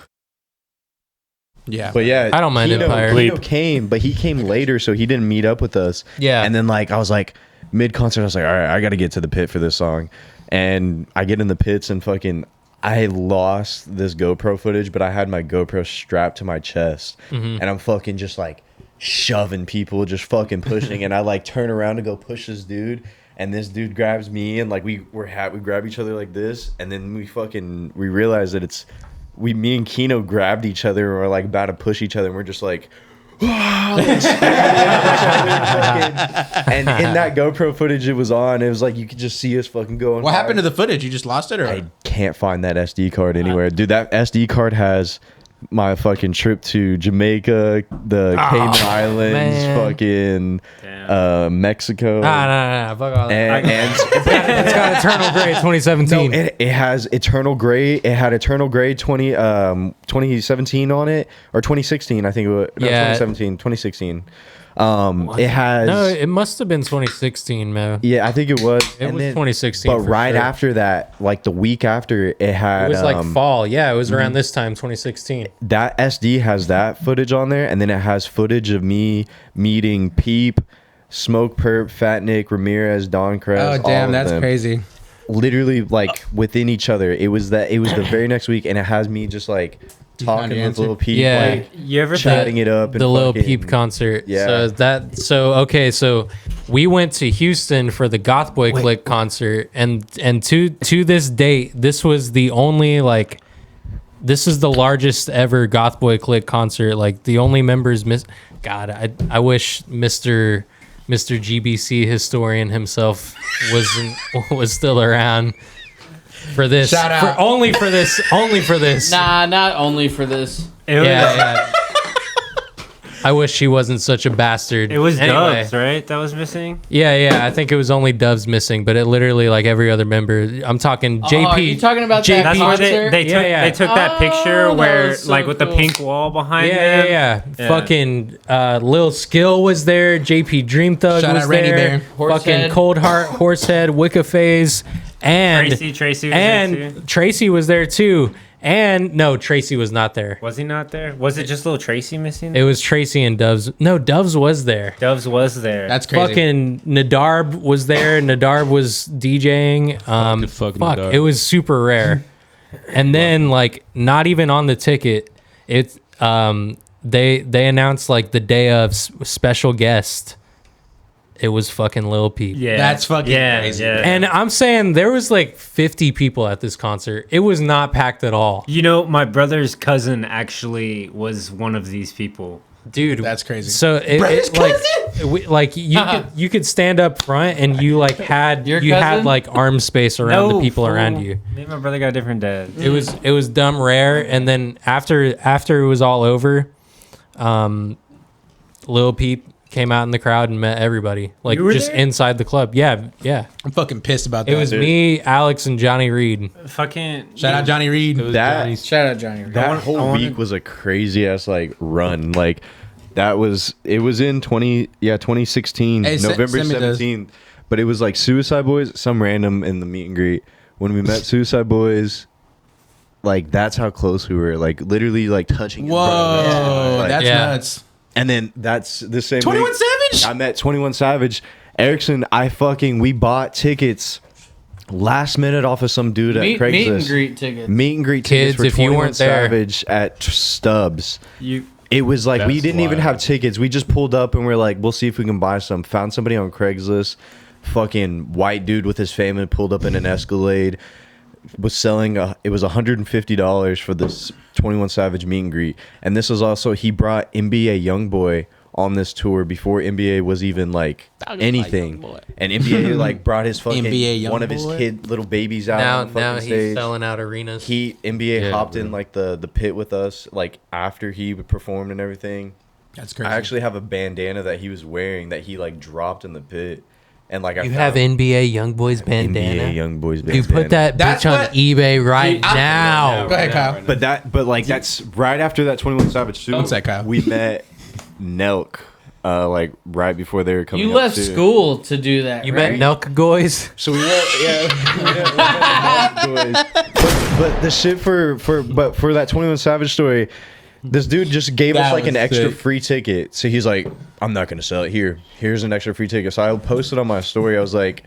Speaker 2: Yeah.
Speaker 3: But yeah,
Speaker 6: I don't mind Empire.
Speaker 3: Kino came, but he came later, so he didn't meet up with us.
Speaker 6: Yeah.
Speaker 3: And then like I was like mid concert, I was like, all right, I got to get to the pit for this song, and I get in the pits and fucking. I lost this GoPro footage, but I had my GoPro strapped to my chest, and I'm fucking just like shoving people, just fucking pushing, and I like turn around to go push this dude, and this dude grabs me, and like we grab each other like this, and then we realize that me and Kino grabbed each other, and we're like about to push each other, and we're just like. And in that GoPro footage it was on, it was like you could just see us fucking going.
Speaker 2: What happened to the footage? You just lost it, or
Speaker 3: I can't find that SD card anywhere. Dude, that SD card has my fucking trip to Jamaica, the Cayman Islands,
Speaker 6: man.
Speaker 3: fucking Mexico.
Speaker 6: Nah, fuck all that.
Speaker 3: And
Speaker 6: It's got Eternal Grey 2017.
Speaker 3: no, it has Eternal Grey. It had Eternal Grey 2017 on it, or 2016, I think it was. No,
Speaker 6: Yeah.
Speaker 3: 2016. It has.
Speaker 6: No, it must have been 2016, man.
Speaker 3: Yeah, I think it was.
Speaker 6: It was 2016.
Speaker 3: But
Speaker 6: for
Speaker 3: right
Speaker 6: sure.
Speaker 3: after that, like the week after, it had.
Speaker 6: It was like fall. Yeah, it was around this time, 2016.
Speaker 3: That SD has that footage on there, and then it has footage of me meeting Peep, Smoke Perp, Fat Nick, Ramirez, Don Crest.
Speaker 2: oh
Speaker 3: all
Speaker 2: damn,
Speaker 3: of
Speaker 2: that's
Speaker 3: them.
Speaker 2: crazy.
Speaker 3: Literally, like within each other. It was the very next week, and it has me just like talking with
Speaker 2: answer?
Speaker 3: little Peep,
Speaker 6: Yeah.
Speaker 3: like
Speaker 5: You ever
Speaker 3: chatting it up. And
Speaker 6: The Lil
Speaker 3: fucking-
Speaker 6: Peep concert.
Speaker 3: Yeah.
Speaker 6: So we went to Houston for the Goth Boy Click concert, and to this date, this was the only this is the largest ever Goth Boy Click concert. Like the only members God, I wish Mr. GBC historian himself was still around for this.
Speaker 2: Shout out.
Speaker 6: Only for this.
Speaker 8: Nah, not only for this.
Speaker 5: It was,
Speaker 6: Yeah. I wish she wasn't such a bastard.
Speaker 5: It was
Speaker 6: Anyway.
Speaker 5: Doves, right? That was missing.
Speaker 6: Yeah. I think it was only Doves missing, but it literally like every other member. I'm talking JP.
Speaker 8: Oh, are you talking about
Speaker 6: JP.
Speaker 8: that
Speaker 5: That's where
Speaker 8: concert?
Speaker 5: they took that picture
Speaker 8: Oh, that
Speaker 5: where
Speaker 8: was so
Speaker 5: like with the
Speaker 8: cool.
Speaker 5: pink wall behind
Speaker 6: Yeah,
Speaker 5: them.
Speaker 6: yeah. Fucking Lil Skill was there. JP Dream Thug
Speaker 2: Shout
Speaker 6: was
Speaker 2: out Randy
Speaker 6: there.
Speaker 2: Bear.
Speaker 6: Fucking
Speaker 8: Horsehead.
Speaker 6: Cold Heart, Horsehead, Wicca Phase, and
Speaker 5: Tracy was there too.
Speaker 6: Tracy was there too. And no, Tracy was not there.
Speaker 5: Was he not there? Was it just little Tracy missing?
Speaker 6: It was Tracy and Doves. No, Doves was there.
Speaker 5: Doves was there.
Speaker 2: That's crazy.
Speaker 6: Fucking Nadarb was there. Nadarb was DJing.
Speaker 4: Fuck
Speaker 6: Fuck,
Speaker 4: Nadarb.
Speaker 6: it was super rare. And then like not even on the ticket, it they announced like the day of special guest. It was fucking Lil Peep.
Speaker 5: yeah,
Speaker 2: That's fucking crazy.
Speaker 5: Yeah.
Speaker 6: And I'm saying there was like 50 people at this concert. It was not packed at all.
Speaker 5: You know, my brother's cousin actually was one of these people.
Speaker 6: Dude,
Speaker 2: That's crazy.
Speaker 6: So like you could stand up front and you like had
Speaker 8: Your
Speaker 6: you had
Speaker 8: cousin?
Speaker 6: like arm space around the people around
Speaker 5: fool.
Speaker 6: you.
Speaker 5: Me and my brother got a different dad.
Speaker 6: It was dumb rare. And then after it was all over, Lil Peep came out in the crowd and met everybody, like
Speaker 5: You were
Speaker 6: just
Speaker 5: there?
Speaker 6: inside the club. Yeah.
Speaker 2: I'm fucking pissed about that.
Speaker 6: It was
Speaker 2: dude.
Speaker 6: me, Alex, and Johnny Reed.
Speaker 5: Fucking
Speaker 2: Shout out Johnny Reed.
Speaker 3: That
Speaker 8: Shout out Johnny.
Speaker 3: that whole week was a crazy ass like run. Like it was in 2016
Speaker 2: Hey,
Speaker 3: November
Speaker 2: send me those.
Speaker 3: 17th. But it was like Suicide Boys, some random in the meet and greet. When we met Suicide Boys, like that's how close we were. Like literally like touching. in front of us.
Speaker 2: Whoa,
Speaker 3: Like,
Speaker 2: that's
Speaker 6: Yeah.
Speaker 2: nuts.
Speaker 3: and then that's the same.
Speaker 2: 21
Speaker 3: week
Speaker 2: Savage?
Speaker 3: I met 21 Savage. Erickson, we bought tickets last minute off of some dude at
Speaker 8: Meet
Speaker 3: Craigslist.
Speaker 8: and greet tickets.
Speaker 3: Meet and greet
Speaker 6: Kids,
Speaker 3: tickets for
Speaker 6: if you
Speaker 3: 21
Speaker 6: weren't there.
Speaker 3: Savage at Stubbs.
Speaker 5: you.
Speaker 3: It was like we
Speaker 4: That's
Speaker 3: didn't even
Speaker 4: wild.
Speaker 3: have tickets. We just pulled up and we're like, we'll see if we can buy some. Found somebody on Craigslist. Fucking white dude with his family pulled up in an Escalade. Was selling it was $150 for this 21 Savage meet and greet. And this was also he brought NBA Youngboy on this tour before NBA was even like anything. And NBA like brought his fucking
Speaker 2: NBA
Speaker 3: one of his
Speaker 2: Youngboy?
Speaker 3: little babies out on the
Speaker 6: Now
Speaker 3: fucking
Speaker 6: he's
Speaker 3: stage.
Speaker 6: selling out arenas.
Speaker 3: NBA
Speaker 6: Yeah,
Speaker 3: hopped in like the pit with us like after he performed and everything.
Speaker 2: That's crazy.
Speaker 3: I actually have a bandana that he was wearing that he like dropped in the pit, and like I
Speaker 6: You have
Speaker 3: found
Speaker 6: NBA Youngboys bandana.
Speaker 3: NBA Young Boys bandana.
Speaker 6: You put that
Speaker 2: That's
Speaker 6: bitch on
Speaker 2: what-
Speaker 6: eBay right now.
Speaker 2: Go ahead, Kyle.
Speaker 3: but like that's right after that 21 Savage too.
Speaker 2: One sec, Kyle.
Speaker 3: We met Nelk, like right before they were coming.
Speaker 8: You
Speaker 3: up,
Speaker 8: left
Speaker 3: too.
Speaker 8: school to do that.
Speaker 6: You
Speaker 8: right?
Speaker 6: met Nelka Goys?
Speaker 3: So we went, yeah. but the shit for that 21 Savage story, this dude just gave us
Speaker 2: That
Speaker 3: like an
Speaker 2: was
Speaker 3: extra
Speaker 2: sick.
Speaker 3: free ticket. So he's like, I'm not gonna sell it. Here's an extra free ticket. So I posted on my story. I was like,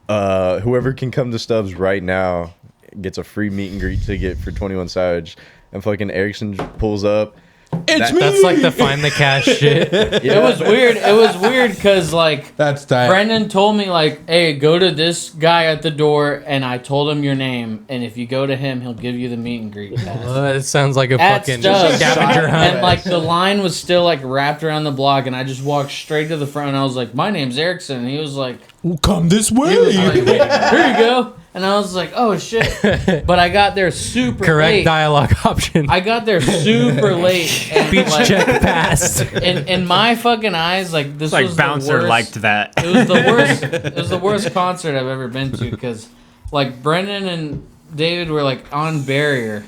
Speaker 3: whoever can come to Stubbs right now gets a free meet and greet ticket for 21 Savage. And fucking Erickson pulls up.
Speaker 2: It's me.
Speaker 6: That's like the find the cash shit.
Speaker 8: It was weird. It was weird because like
Speaker 2: That's tight.
Speaker 8: Brendan told me like, hey, go to this guy at the door, and I told him your name, and if you go to him, he'll give you the meet and greet pass.
Speaker 6: It sounds like a
Speaker 8: At
Speaker 6: fucking
Speaker 8: Stubbs.
Speaker 6: scavenger hunt.
Speaker 8: And like the line was still like wrapped around the block, and I just walked straight to the front, and I was like, my name's Erickson, and he was like,
Speaker 2: Come this way.
Speaker 8: here you go, and I was like, oh shit, but I got there super
Speaker 6: Correct
Speaker 8: late.
Speaker 6: dialogue option.
Speaker 8: I got there super late, and
Speaker 6: Beach
Speaker 8: like,
Speaker 6: check passed.
Speaker 8: in my fucking eyes, like this
Speaker 5: Like
Speaker 8: was
Speaker 5: bouncer
Speaker 8: the worst.
Speaker 5: liked that.
Speaker 8: It was the worst. It was the worst concert I've ever been to because, like, Brendan and David were like on barrier,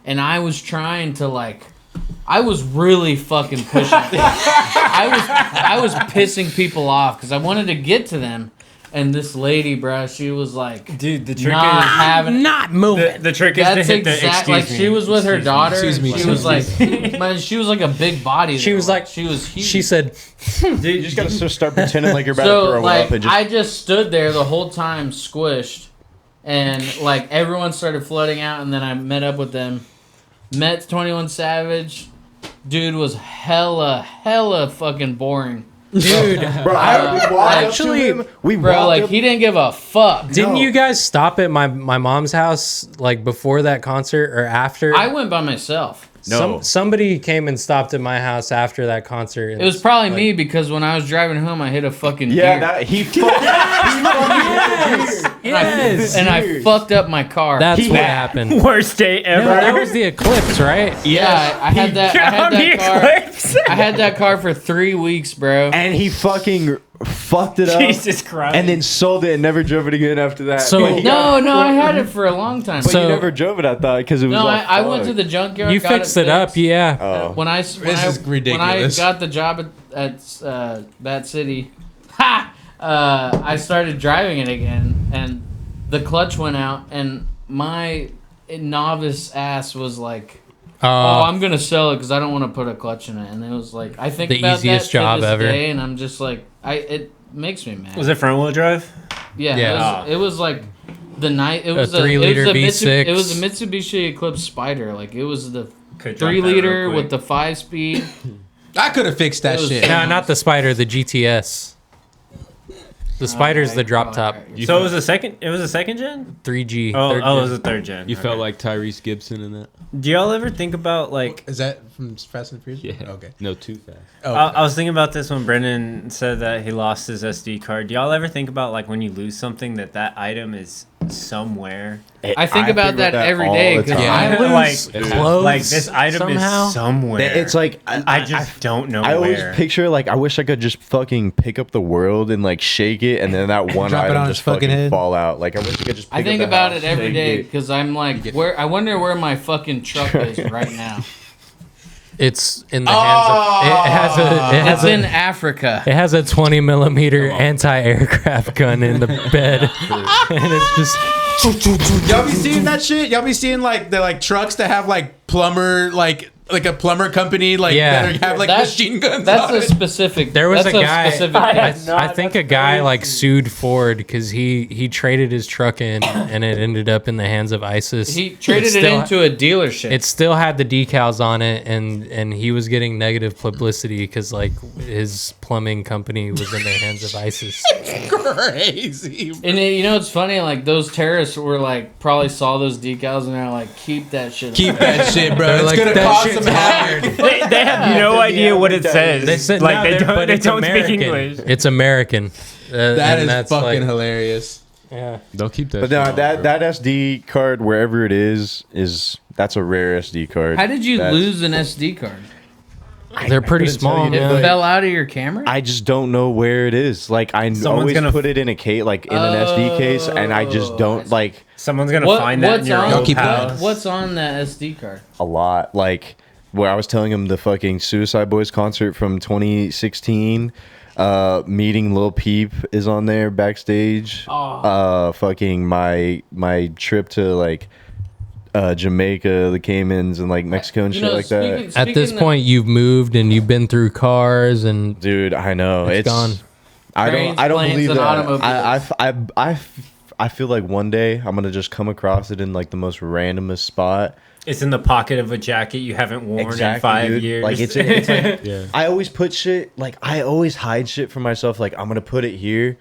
Speaker 8: and I was trying to like, I was really fucking pushing. I was pissing people off because I wanted to get to them, and this lady, bro, she was like,
Speaker 5: Dude, the trick
Speaker 8: not
Speaker 5: is
Speaker 8: having.
Speaker 6: Not moving.
Speaker 5: the trick is to
Speaker 8: That's
Speaker 5: hit the
Speaker 8: exact. Like
Speaker 5: excuse
Speaker 8: she
Speaker 5: me.
Speaker 8: was with her
Speaker 5: Excuse me.
Speaker 8: daughter.
Speaker 2: Excuse me,
Speaker 8: and she was
Speaker 2: excuse
Speaker 8: like, man, she was like a big body.
Speaker 6: She
Speaker 8: though.
Speaker 6: was like-
Speaker 8: she was huge.
Speaker 6: She said,
Speaker 3: Dude, you just gotta start pretending like you're about to
Speaker 8: So
Speaker 3: throw
Speaker 8: like
Speaker 3: up and just
Speaker 8: I just stood there the whole time squished, and like everyone started flooding out, and then I met up with them. Met 21 Savage. Dude was hella fucking boring.
Speaker 6: dude,
Speaker 3: Bro, I walked
Speaker 6: actually,
Speaker 3: up to him. We
Speaker 8: Bro,
Speaker 3: walked
Speaker 8: like
Speaker 3: up,
Speaker 8: he didn't give a fuck.
Speaker 6: didn't you guys stop at my mom's house like before that concert or after?
Speaker 8: I went by myself.
Speaker 3: No.
Speaker 6: Somebody came and stopped at my house after that concert.
Speaker 8: It was probably me because when I was driving home, I hit a fucking
Speaker 3: Yeah,
Speaker 8: deer.
Speaker 3: that he fucking
Speaker 8: and I fucked up my car.
Speaker 6: That's what happened.
Speaker 5: Worst day ever.
Speaker 6: No, that was the Eclipse, right?
Speaker 8: Yeah, I had that. I had that car for 3 weeks, bro.
Speaker 3: And he fucking fucked it up.
Speaker 5: Jesus Christ.
Speaker 3: And then sold it and never drove it again after that.
Speaker 6: So-
Speaker 3: But he
Speaker 8: No, I had it for a long time.
Speaker 3: But
Speaker 6: So-
Speaker 3: you never drove it, I thought, because it was
Speaker 8: No,
Speaker 3: all
Speaker 8: I went to
Speaker 3: fucked.
Speaker 8: the junkyard.
Speaker 6: You
Speaker 8: got
Speaker 6: fixed it up,
Speaker 8: fixed.
Speaker 6: yeah.
Speaker 3: Oh.
Speaker 8: When I
Speaker 2: This is ridiculous.
Speaker 8: When I got the job at that city, I started driving it again, and the clutch went out, and my novice ass was like, "Oh, I'm gonna sell it because I don't want to put a clutch in it." And it was like, I think
Speaker 6: The
Speaker 8: about
Speaker 6: easiest
Speaker 8: that to
Speaker 6: job
Speaker 8: this
Speaker 6: ever.
Speaker 8: day, and I'm just like, it makes me mad.
Speaker 5: Was it front wheel drive?
Speaker 8: Yeah,
Speaker 6: Yeah.
Speaker 8: It was like the night. It was
Speaker 6: 3-liter V6.
Speaker 8: It was a Mitsubishi Eclipse Spider. Like it was the
Speaker 5: Could drop that
Speaker 8: 3-liter
Speaker 5: real
Speaker 8: with
Speaker 5: quick.
Speaker 8: the 5-speed.
Speaker 2: I could have fixed that
Speaker 8: It was-
Speaker 2: shit.
Speaker 6: No, not the Spider, the GTS. The Spider's the drop top.
Speaker 5: So it was a second. It was a second gen.
Speaker 6: 3G.
Speaker 5: Oh,
Speaker 6: third
Speaker 5: it
Speaker 6: gen.
Speaker 5: was a third gen.
Speaker 4: You
Speaker 5: Okay.
Speaker 4: felt like Tyrese Gibson in that?
Speaker 5: Do y'all ever think about like?
Speaker 2: Is that from Fast and Furious?
Speaker 4: Yeah.
Speaker 2: Okay.
Speaker 4: No, too fast.
Speaker 2: Oh,
Speaker 5: I was thinking about this when Brendan said that he lost his SD card. Do y'all ever think about like when you lose something that item is somewhere?
Speaker 8: I think about that every day because
Speaker 2: time.
Speaker 8: I lose.
Speaker 5: like
Speaker 6: clothes
Speaker 5: like this item
Speaker 6: somehow?
Speaker 5: is somewhere.
Speaker 3: It's like
Speaker 5: I just don't know
Speaker 3: I always
Speaker 5: where.
Speaker 3: picture like I wish I could just fucking pick up the world and like shake it, and then that one
Speaker 2: Drop it
Speaker 3: item
Speaker 2: on
Speaker 3: just
Speaker 2: his fucking
Speaker 3: fucking
Speaker 2: head.
Speaker 3: fall out. Like I wish I could just. Pick
Speaker 8: I think
Speaker 3: up the
Speaker 8: about
Speaker 3: house,
Speaker 8: it every
Speaker 3: shake
Speaker 8: day
Speaker 3: it.
Speaker 8: because I'm like, where? I wonder where my fucking truck is right now.
Speaker 6: It's in the hands of. It has a. It
Speaker 8: It's
Speaker 6: has
Speaker 8: in
Speaker 6: a.
Speaker 8: Africa.
Speaker 6: It has a 20 millimeter anti-aircraft gun in the bed, and it's just.
Speaker 2: Y'all be seeing that shit? Y'all be seeing like the like trucks that have like plumber like a plumber company like
Speaker 6: Yeah.
Speaker 2: that have like
Speaker 8: That's-
Speaker 2: machine guns.
Speaker 8: That's
Speaker 2: on
Speaker 8: a
Speaker 2: it.
Speaker 8: specific.
Speaker 6: There was
Speaker 8: that's
Speaker 6: a guy.
Speaker 8: Specific
Speaker 6: I think a guy like sued Ford because he traded his truck in, and it ended up in the hands of ISIS.
Speaker 8: he traded it
Speaker 6: still-
Speaker 8: into a dealership.
Speaker 6: It still had the decals on it, and he was getting negative publicity because like his plumbing company was in the hands of ISIS.
Speaker 2: Crazy.
Speaker 8: and you know it's funny, like those terrorists were like probably saw those decals and they're like, keep that shit.
Speaker 2: Keep that shit, bro. It's
Speaker 6: like,
Speaker 2: gonna
Speaker 6: that
Speaker 2: cost
Speaker 6: shit's
Speaker 2: some havoc.
Speaker 5: they have no idea what it says.
Speaker 6: They said
Speaker 5: like
Speaker 6: no,
Speaker 5: they don't.
Speaker 6: but
Speaker 5: They
Speaker 6: it's
Speaker 5: don't speak
Speaker 6: American.
Speaker 5: English.
Speaker 6: It's American.
Speaker 2: That
Speaker 6: and
Speaker 2: is
Speaker 6: that's
Speaker 2: fucking
Speaker 6: like-
Speaker 2: hilarious.
Speaker 6: Yeah.
Speaker 4: They'll keep that.
Speaker 3: But
Speaker 4: shit
Speaker 3: no,
Speaker 4: on,
Speaker 3: that
Speaker 4: bro.
Speaker 3: that SD card, wherever it is that's a rare SD card.
Speaker 8: How did you
Speaker 3: That's-
Speaker 8: lose an SD card?
Speaker 6: They're pretty
Speaker 3: couldn't tell
Speaker 6: small,
Speaker 3: you,
Speaker 8: It
Speaker 3: but-
Speaker 6: man.
Speaker 8: fell out of your camera.
Speaker 3: I just don't know where it is. Like I
Speaker 5: Someone's
Speaker 3: always
Speaker 5: gonna-
Speaker 3: put it in a case, like in an SD case, and I just
Speaker 8: I
Speaker 3: don't
Speaker 8: see.
Speaker 3: like
Speaker 5: Someone's gonna find that in your
Speaker 8: on?
Speaker 2: Y'all
Speaker 5: old
Speaker 2: keep
Speaker 5: house.
Speaker 2: that.
Speaker 8: What's on that SD card?
Speaker 3: a lot. Like where I was telling him the fucking Suicide Boys concert from 2016. Meeting Lil Peep is on there backstage. Fucking my trip to like Jamaica, the Caymans, and like Mexico and shit like that.
Speaker 6: At this point, you've moved and you've been through cars and
Speaker 3: Dude, I know
Speaker 6: it's gone.
Speaker 3: I
Speaker 8: Trains,
Speaker 3: don't
Speaker 8: planes,
Speaker 3: believe
Speaker 8: and
Speaker 3: that.
Speaker 8: automobiles.
Speaker 3: I feel like one day I'm gonna just come across it in like the most randomest spot.
Speaker 5: It's in the pocket of a jacket you haven't worn in 5
Speaker 3: dude.
Speaker 5: years.
Speaker 3: Like it's like
Speaker 4: Yeah.
Speaker 3: I always put shit like I always hide shit from myself. Like I'm gonna put it here,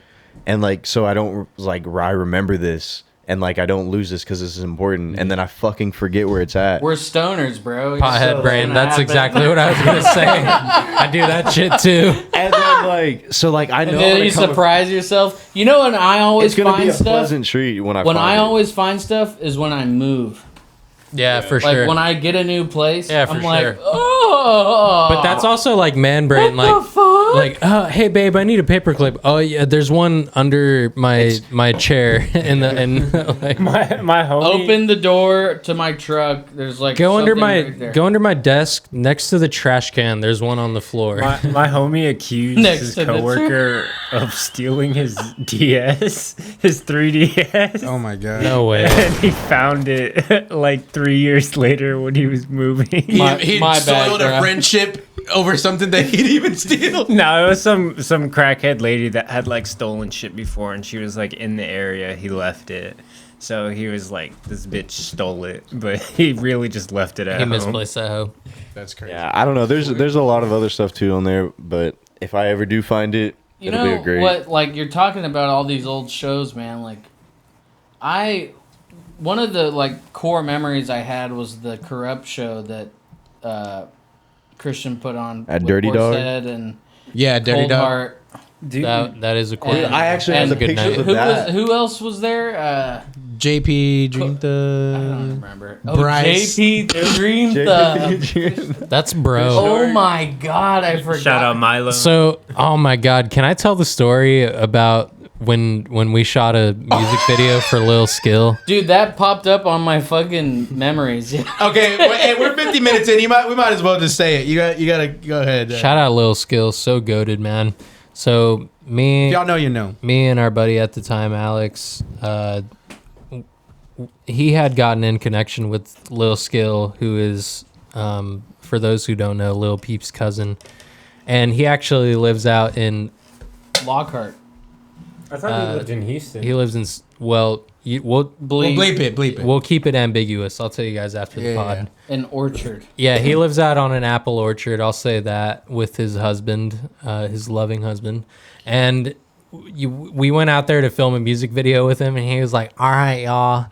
Speaker 3: and like so I don't like I remember this, and like I don't lose this because this is important, and then I fucking forget where it's at.
Speaker 8: We're stoners, bro.
Speaker 6: Pothead brain. That's exactly what I was gonna say. I do that shit too.
Speaker 3: And then like so like I know
Speaker 8: And
Speaker 3: I'm
Speaker 8: then
Speaker 3: gonna
Speaker 8: you
Speaker 3: come-
Speaker 8: surprise yourself. You know when I always
Speaker 3: it's gonna be
Speaker 8: find
Speaker 3: a
Speaker 8: stuff?
Speaker 3: pleasant treat when I
Speaker 8: When
Speaker 3: find
Speaker 8: I
Speaker 3: it.
Speaker 8: always find stuff is when I move.
Speaker 6: Yeah, for
Speaker 8: Like
Speaker 6: sure.
Speaker 8: when I get a new place,
Speaker 6: Yeah, for
Speaker 8: I'm like,
Speaker 6: sure.
Speaker 8: oh.
Speaker 6: But that's also like man brain,
Speaker 8: What the fuck?
Speaker 6: like, hey babe, I need a paperclip. Oh yeah, there's one under my chair in the and like
Speaker 5: my homie.
Speaker 8: Open the door to my truck. There's like
Speaker 6: go under
Speaker 8: something
Speaker 6: my
Speaker 8: right there.
Speaker 6: go under my desk next to the trash can. There's one on the floor.
Speaker 5: My homie accused
Speaker 8: Next
Speaker 5: his
Speaker 8: to the
Speaker 5: coworker of stealing his DS, his 3DS.
Speaker 2: Oh my god.
Speaker 6: No way.
Speaker 5: And he found it like 3 years later when he was moving.
Speaker 2: He
Speaker 8: My bad,
Speaker 2: soiled
Speaker 8: bro.
Speaker 2: a friendship over something that he'd even steal.
Speaker 5: No, it was some crackhead lady that had like stolen shit before, and she was like in the area. He left it, so he was like, "This bitch stole it," but he really just left it at
Speaker 6: He
Speaker 5: home.
Speaker 6: misplaced that hoe.
Speaker 2: That's crazy.
Speaker 3: Yeah, I don't know. There's a lot of other stuff too on there, but if I ever do find it,
Speaker 8: You
Speaker 3: it'll
Speaker 8: know
Speaker 3: be a great.
Speaker 8: what? Like you're talking about all these old shows, man. Like, one of the like core memories I had was the Corrupt show that Christian put on
Speaker 3: At
Speaker 8: with
Speaker 3: Dirty Dog?
Speaker 8: Portishead and
Speaker 2: Yeah, Dirty
Speaker 8: Cold
Speaker 2: Dog.
Speaker 8: Heart.
Speaker 6: That is a cool.
Speaker 8: And-
Speaker 3: I actually have
Speaker 8: and
Speaker 3: the
Speaker 6: good
Speaker 3: pictures
Speaker 6: night.
Speaker 3: of
Speaker 8: Who
Speaker 3: that.
Speaker 8: was? Who else was there?
Speaker 2: JP Dream
Speaker 8: I don't
Speaker 2: the
Speaker 8: remember.
Speaker 2: Bryce.
Speaker 8: JP Dream the.
Speaker 6: That's bro.
Speaker 8: Oh my god, I forgot.
Speaker 5: Shout out Milo.
Speaker 6: So, oh my God, can I tell the story about when we shot a music video for Lil Skill?
Speaker 8: Dude, that popped up on my fucking memories. Yeah.
Speaker 2: Okay, hey, we're 50 minutes in. We might as well just say it. You gotta go ahead.
Speaker 6: Shout out Lil Skill, so goated, man. So
Speaker 2: If y'all know, you know.
Speaker 6: me and our buddy at the time, Alex, he had gotten in connection with Lil Skill, who is, for those who don't know, Lil Peep's cousin, and he actually lives out in.
Speaker 8: Lockhart.
Speaker 5: I thought he lived in Houston.
Speaker 6: He lives in. We'll
Speaker 2: Bleep it.
Speaker 6: We'll keep it ambiguous. I'll tell you guys after the pod.
Speaker 8: An orchard.
Speaker 6: Yeah, he lives out on an apple orchard. I'll say that, with his husband, his loving husband, and we went out there to film a music video with him, and he was like, "All right, y'all,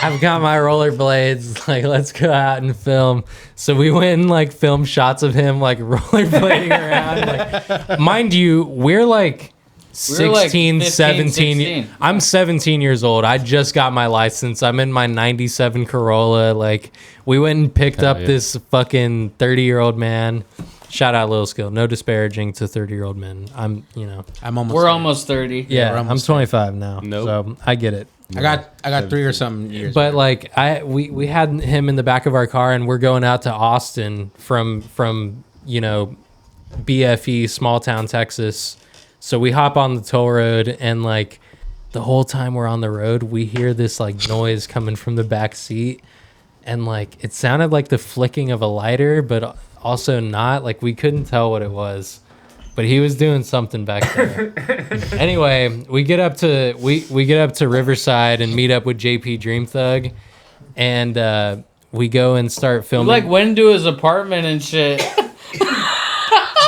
Speaker 6: I've got my rollerblades. Like, let's go out and film." So we went and like filmed shots of him like rollerblading around. Like, mind you, we're like 16,
Speaker 8: 15,
Speaker 6: 17.
Speaker 8: 16.
Speaker 6: I'm 17 years old. I just got my license. I'm in my 97 Corolla. Like, we went and picked up this fucking 30-year-old man. Shout out Lil Skill. No disparaging to 30-year-old men.
Speaker 8: We're almost 30.
Speaker 6: Yeah,
Speaker 2: we're
Speaker 6: I'm
Speaker 2: almost
Speaker 6: 25 now.
Speaker 4: Nope.
Speaker 6: So I get it.
Speaker 2: I got 3 or something years.
Speaker 6: But like we had him in the back of our car, and we're going out to Austin from BFE, small town Texas. So we hop on the toll road, and like the whole time we're on the road, we hear this like noise coming from the back seat, and like it sounded like the flicking of a lighter, but also not. Like, we couldn't tell what it was, but he was doing something back there. Anyway, we get up to Riverside and meet up with JP Dream Thug, and we go and start filming.
Speaker 8: Like, went into his apartment and shit.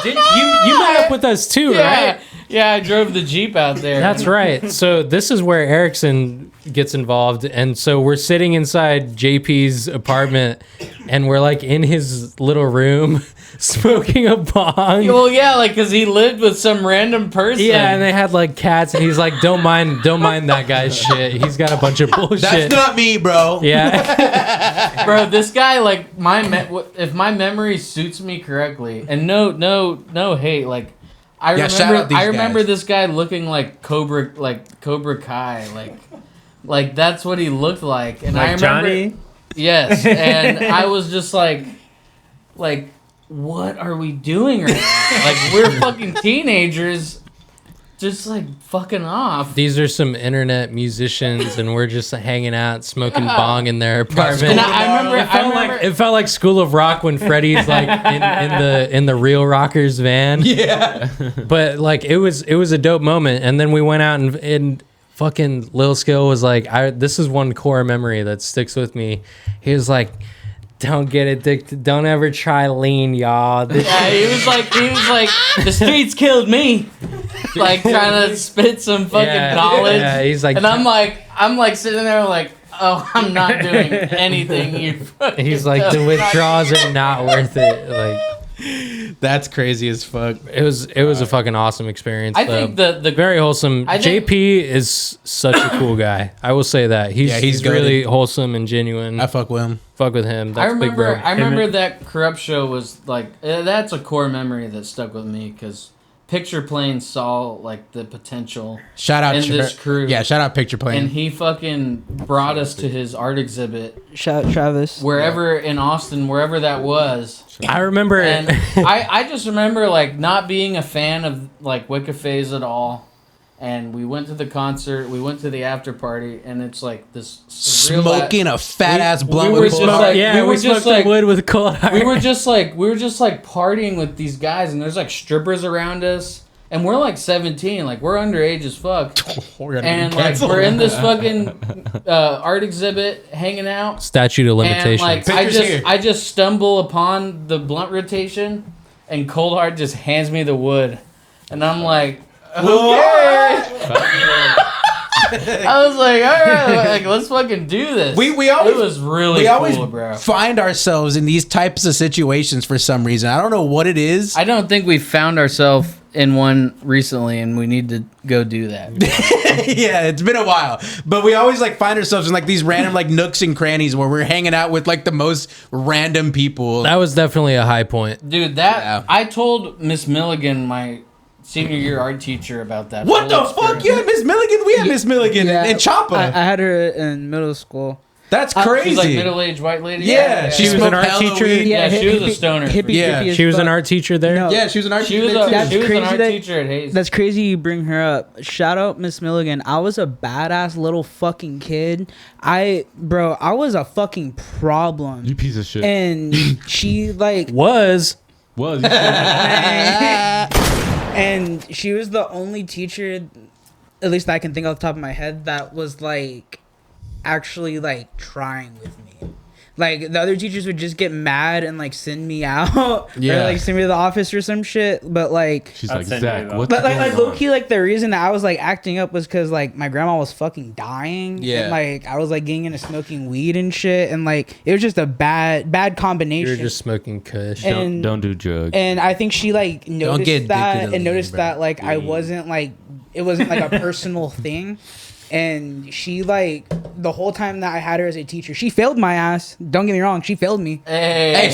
Speaker 6: You met up with us too, right?
Speaker 8: Yeah, I drove the Jeep out there.
Speaker 6: That's right. So this is where Erickson gets involved, and so we're sitting inside JP's apartment, and we're like in his little room smoking a bong.
Speaker 8: Well, yeah, like, because he lived with some random person.
Speaker 6: Yeah, and they had like cats, and he's like, don't mind that guy's shit. He's got a bunch of bullshit.
Speaker 2: That's not me, bro.
Speaker 6: Yeah.
Speaker 8: Bro, this guy, like, if my memory suits me correctly, and no hate, like, I remember this guy looking like Cobra Kai, like that's what he looked like, and
Speaker 5: Like
Speaker 8: I remember,
Speaker 5: Johnny?
Speaker 8: yes, and I was just like, what are we doing right now? Like, we're fucking teenagers, just like fucking off.
Speaker 6: These are some internet musicians, and we're just hanging out, smoking bong in their apartment.
Speaker 8: And I remember,
Speaker 6: It felt like School of Rock when Freddie's like in the Real Rockers van.
Speaker 2: Yeah.
Speaker 6: But like it was a dope moment, and then we went out and fucking Lil Skill was like, this is one core memory that sticks with me. He was like, don't get addicted. Don't ever try lean, y'all.
Speaker 8: yeah, he was like, the streets killed me. Like, trying to spit some fucking knowledge.
Speaker 6: Yeah, he's like,
Speaker 8: and I'm like sitting there like, oh, I'm not doing anything.
Speaker 6: He's like, the withdrawals are not worth it. Like,
Speaker 2: That's crazy as fuck.
Speaker 6: it was a fucking awesome experience.
Speaker 8: I
Speaker 6: though.
Speaker 8: think the
Speaker 6: Very wholesome. JP is such a cool guy. I will say that he's really wholesome and genuine.
Speaker 2: I fuck with him.
Speaker 6: Fuck with him. That's big bro.
Speaker 8: I remember that Corrupt show was like, that's a core memory that stuck with me, because Picture Plane saw like the potential
Speaker 2: Shout out
Speaker 8: in
Speaker 2: to
Speaker 8: this crew.
Speaker 2: Yeah, shout out Picture Plane.
Speaker 8: And he fucking brought us to his art exhibit
Speaker 7: Shout out Travis.
Speaker 8: wherever in Austin, wherever that was.
Speaker 6: I remember
Speaker 8: And I just remember like not being a fan of like Wicca Phase at all. And we went to the concert, we went to the after party, and it's like this surreal
Speaker 2: smoking a fat ass blunt
Speaker 8: we were
Speaker 2: with
Speaker 8: just
Speaker 2: Corbin.
Speaker 8: like-
Speaker 6: yeah,
Speaker 8: we
Speaker 6: we,
Speaker 8: were just
Speaker 6: smoked
Speaker 8: like-
Speaker 6: the wood with cold heart.
Speaker 8: we were just like partying with these guys, and there's like strippers around us, and we're like 17, like we're underage as fuck,
Speaker 2: We're gonna
Speaker 8: and
Speaker 2: get
Speaker 8: like
Speaker 2: canceled.
Speaker 8: we're in this fucking art exhibit hanging out,
Speaker 6: Statute of
Speaker 8: and
Speaker 6: limitations.
Speaker 8: like
Speaker 2: Pictures here.
Speaker 8: I just stumble upon the blunt rotation, and Cold Heart just hands me the wood, and I'm like, okay. I was like, all right, like, let's fucking do this.
Speaker 2: We always
Speaker 8: it was really
Speaker 2: we
Speaker 8: cool,
Speaker 2: always
Speaker 8: bro.
Speaker 2: find ourselves in these types of situations for some reason. I don't know what it is.
Speaker 8: I don't think we found ourselves in one recently, and we need to go do that.
Speaker 2: Yeah, it's been a while, but we always like find ourselves in like these random like nooks and crannies where we're hanging out with like the most random people.
Speaker 6: That was definitely a high point.
Speaker 8: Dude, I told Miss Milligan, my senior year art teacher, about that.
Speaker 2: What the
Speaker 8: whole
Speaker 2: fuck?
Speaker 8: experience.
Speaker 2: You had Miss Milligan? We had Miss Milligan and Choppa.
Speaker 7: I had her in middle school.
Speaker 2: That's crazy.
Speaker 8: She's like middle-aged white lady.
Speaker 2: Yeah,
Speaker 6: She was an art teacher.
Speaker 8: Yeah, she was a stoner.
Speaker 7: Hippie
Speaker 6: She was
Speaker 7: as
Speaker 6: an
Speaker 7: fuck.
Speaker 6: art teacher there.
Speaker 7: No.
Speaker 2: Yeah, she was an art
Speaker 8: She was,
Speaker 2: teacher.
Speaker 7: That's
Speaker 8: she was an
Speaker 7: crazy
Speaker 8: art
Speaker 7: that-
Speaker 8: teacher at Hayes.
Speaker 7: That's crazy you bring her up. Shout out Miss Milligan. I was a badass little fucking kid. I was a fucking problem.
Speaker 4: You piece of shit.
Speaker 7: And she like
Speaker 6: Was
Speaker 4: Was
Speaker 7: and she was the only teacher, at least I can think off the top of my head, that was like actually like trying with me. Like the other teachers would just get mad and like send me out or like send me to the office or some shit. But like
Speaker 4: she's
Speaker 5: I'd
Speaker 4: like,
Speaker 5: send
Speaker 4: Zach,
Speaker 5: you that.
Speaker 4: what's
Speaker 7: but
Speaker 4: going
Speaker 7: like
Speaker 4: on?
Speaker 7: low key, like the reason that I was like acting up was because like my grandma was fucking dying.
Speaker 2: Yeah.
Speaker 7: And, like I was like getting into smoking weed and shit, and like it was just a bad combination.
Speaker 6: you're just smoking kush.
Speaker 7: And-
Speaker 4: Don't do drugs.
Speaker 7: And I think she like
Speaker 2: get
Speaker 7: noticed
Speaker 2: addicted
Speaker 7: that
Speaker 2: to
Speaker 7: and
Speaker 2: lean,
Speaker 7: noticed
Speaker 2: bro.
Speaker 7: that like I
Speaker 4: Lean.
Speaker 7: wasn't like it wasn't like a personal thing. And she like the whole time that I had her as a teacher, she failed my ass. Don't get me wrong, she failed me.
Speaker 2: Hey,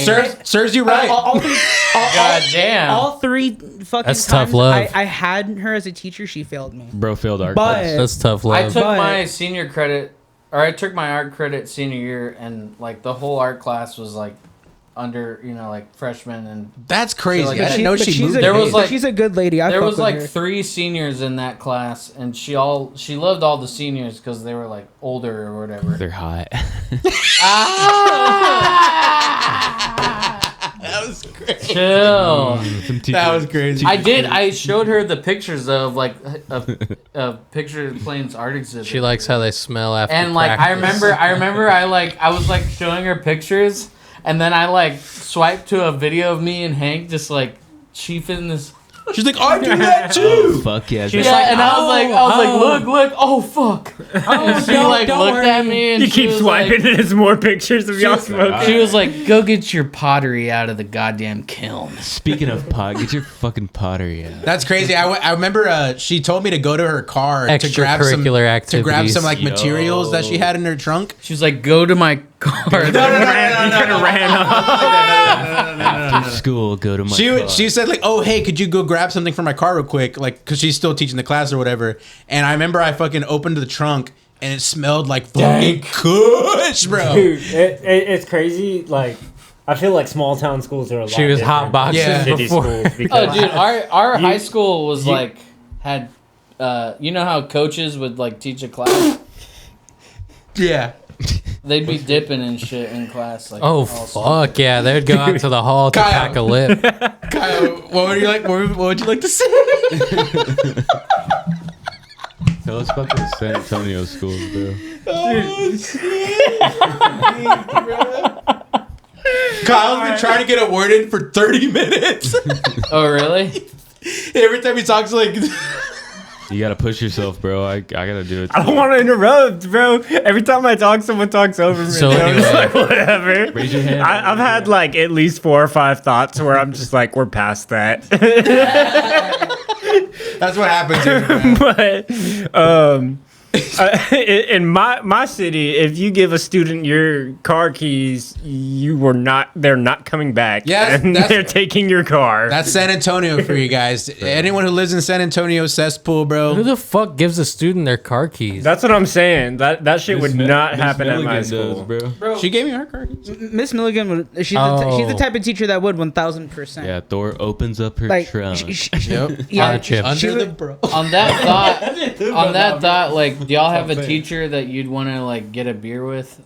Speaker 2: serves you right.
Speaker 8: God damn.
Speaker 7: All three fucking
Speaker 6: That's
Speaker 7: times
Speaker 6: tough love.
Speaker 7: I had her as a teacher, she failed me.
Speaker 4: Bro failed art
Speaker 7: But-
Speaker 4: class.
Speaker 6: That's tough
Speaker 8: I
Speaker 6: love.
Speaker 8: took
Speaker 7: But-
Speaker 8: my senior credit, or I took my art credit senior year, and like the whole art class was like under, like freshmen, and
Speaker 2: That's crazy.
Speaker 8: like
Speaker 2: I
Speaker 8: that.
Speaker 2: didn't know she moved.
Speaker 8: There was, like-
Speaker 7: she's a good lady. I
Speaker 8: there
Speaker 7: fuck
Speaker 8: was
Speaker 7: with
Speaker 8: like
Speaker 7: her.
Speaker 8: 3 seniors in that class, and she loved all the seniors because they were like older or whatever.
Speaker 4: They're hot.
Speaker 2: That was great.
Speaker 8: Chill.
Speaker 2: That was crazy.
Speaker 8: I showed her the pictures of like a picture of Plain's art exhibit.
Speaker 6: She likes how they smell after.
Speaker 8: And like
Speaker 6: practice.
Speaker 8: I remember I was like showing her pictures, and then I like swiped to a video of me and Hank just like chiefing this.
Speaker 2: She's like, I do that too.
Speaker 4: Oh, fuck yeah.
Speaker 8: Yeah,
Speaker 4: Zach.
Speaker 8: and I was like, look, oh fuck. And she like looked at me and
Speaker 5: You
Speaker 8: she
Speaker 5: keep
Speaker 8: was
Speaker 5: swiping,
Speaker 8: like,
Speaker 5: and it's more pictures of y'all smoking.
Speaker 8: she was like, go get your pottery out of the goddamn kiln.
Speaker 4: Speaking of pot, get your fucking pottery out.
Speaker 2: That's crazy. I remember she told me to go to her car to grab some
Speaker 6: Extracurricular activities.
Speaker 2: like materials that she had in her trunk.
Speaker 8: She was like, go to my car.
Speaker 4: After school, go to my car.
Speaker 2: She said like, oh hey, could you go grab something from my car real quick, like because she's still teaching the class or whatever. And I remember I fucking opened the trunk and it smelled like fucking kush, bro.
Speaker 9: Dude, it's crazy. Like, I feel like small town schools are a lot
Speaker 6: She was
Speaker 9: different
Speaker 6: hot boxing
Speaker 2: Yeah.
Speaker 9: than city
Speaker 6: before.
Speaker 9: schools
Speaker 8: Oh,
Speaker 9: because
Speaker 8: dude, our high school was like had, you know how coaches would like teach a class?
Speaker 2: Yeah.
Speaker 8: They'd be dipping and shit in class. Like,
Speaker 6: Oh
Speaker 8: all
Speaker 6: fuck yeah! They'd go out to the hall to
Speaker 2: Kyle.
Speaker 6: pack a lip.
Speaker 2: Kyle, what would you like? What would you like to say?
Speaker 4: Tell us about the San Antonio schools, bro.
Speaker 2: Kyle's been trying to get a word in for 30 minutes.
Speaker 8: Oh, really?
Speaker 2: Every time he talks, like,
Speaker 4: You gotta push yourself, bro. I gotta do it.
Speaker 5: I don't want to interrupt, bro. Every time I talk, someone talks over me.
Speaker 6: So
Speaker 5: So I'm just
Speaker 6: anyway.
Speaker 5: like, whatever.
Speaker 4: Raise your hand.
Speaker 5: I've had like at least 4 or 5 thoughts where I'm just like, we're past that.
Speaker 2: that's what happens here, man.
Speaker 5: But in my city, if you give a student your car keys, they're not coming back.
Speaker 2: Yeah,
Speaker 5: and
Speaker 2: that's-
Speaker 5: they're taking your car.
Speaker 2: That's San Antonio for you guys. Anyone who lives in San Antonio cesspool,
Speaker 6: Who
Speaker 2: bro.
Speaker 6: the fuck gives a student their car keys?
Speaker 5: That's what I'm saying. That shit would not happen at my
Speaker 4: Milligan
Speaker 5: school.
Speaker 4: does, bro.
Speaker 2: She gave me her card.
Speaker 7: Miss Milligan would. She's the type of teacher that would 1000%.
Speaker 4: Yeah, Thor opens up her
Speaker 7: Like
Speaker 4: trunk.
Speaker 2: Yep.
Speaker 7: yeah,
Speaker 6: Chip.
Speaker 7: she
Speaker 2: Under the
Speaker 7: would-
Speaker 2: bro.
Speaker 8: On that thought, like, do y'all have a teacher that you'd want to like get a beer with?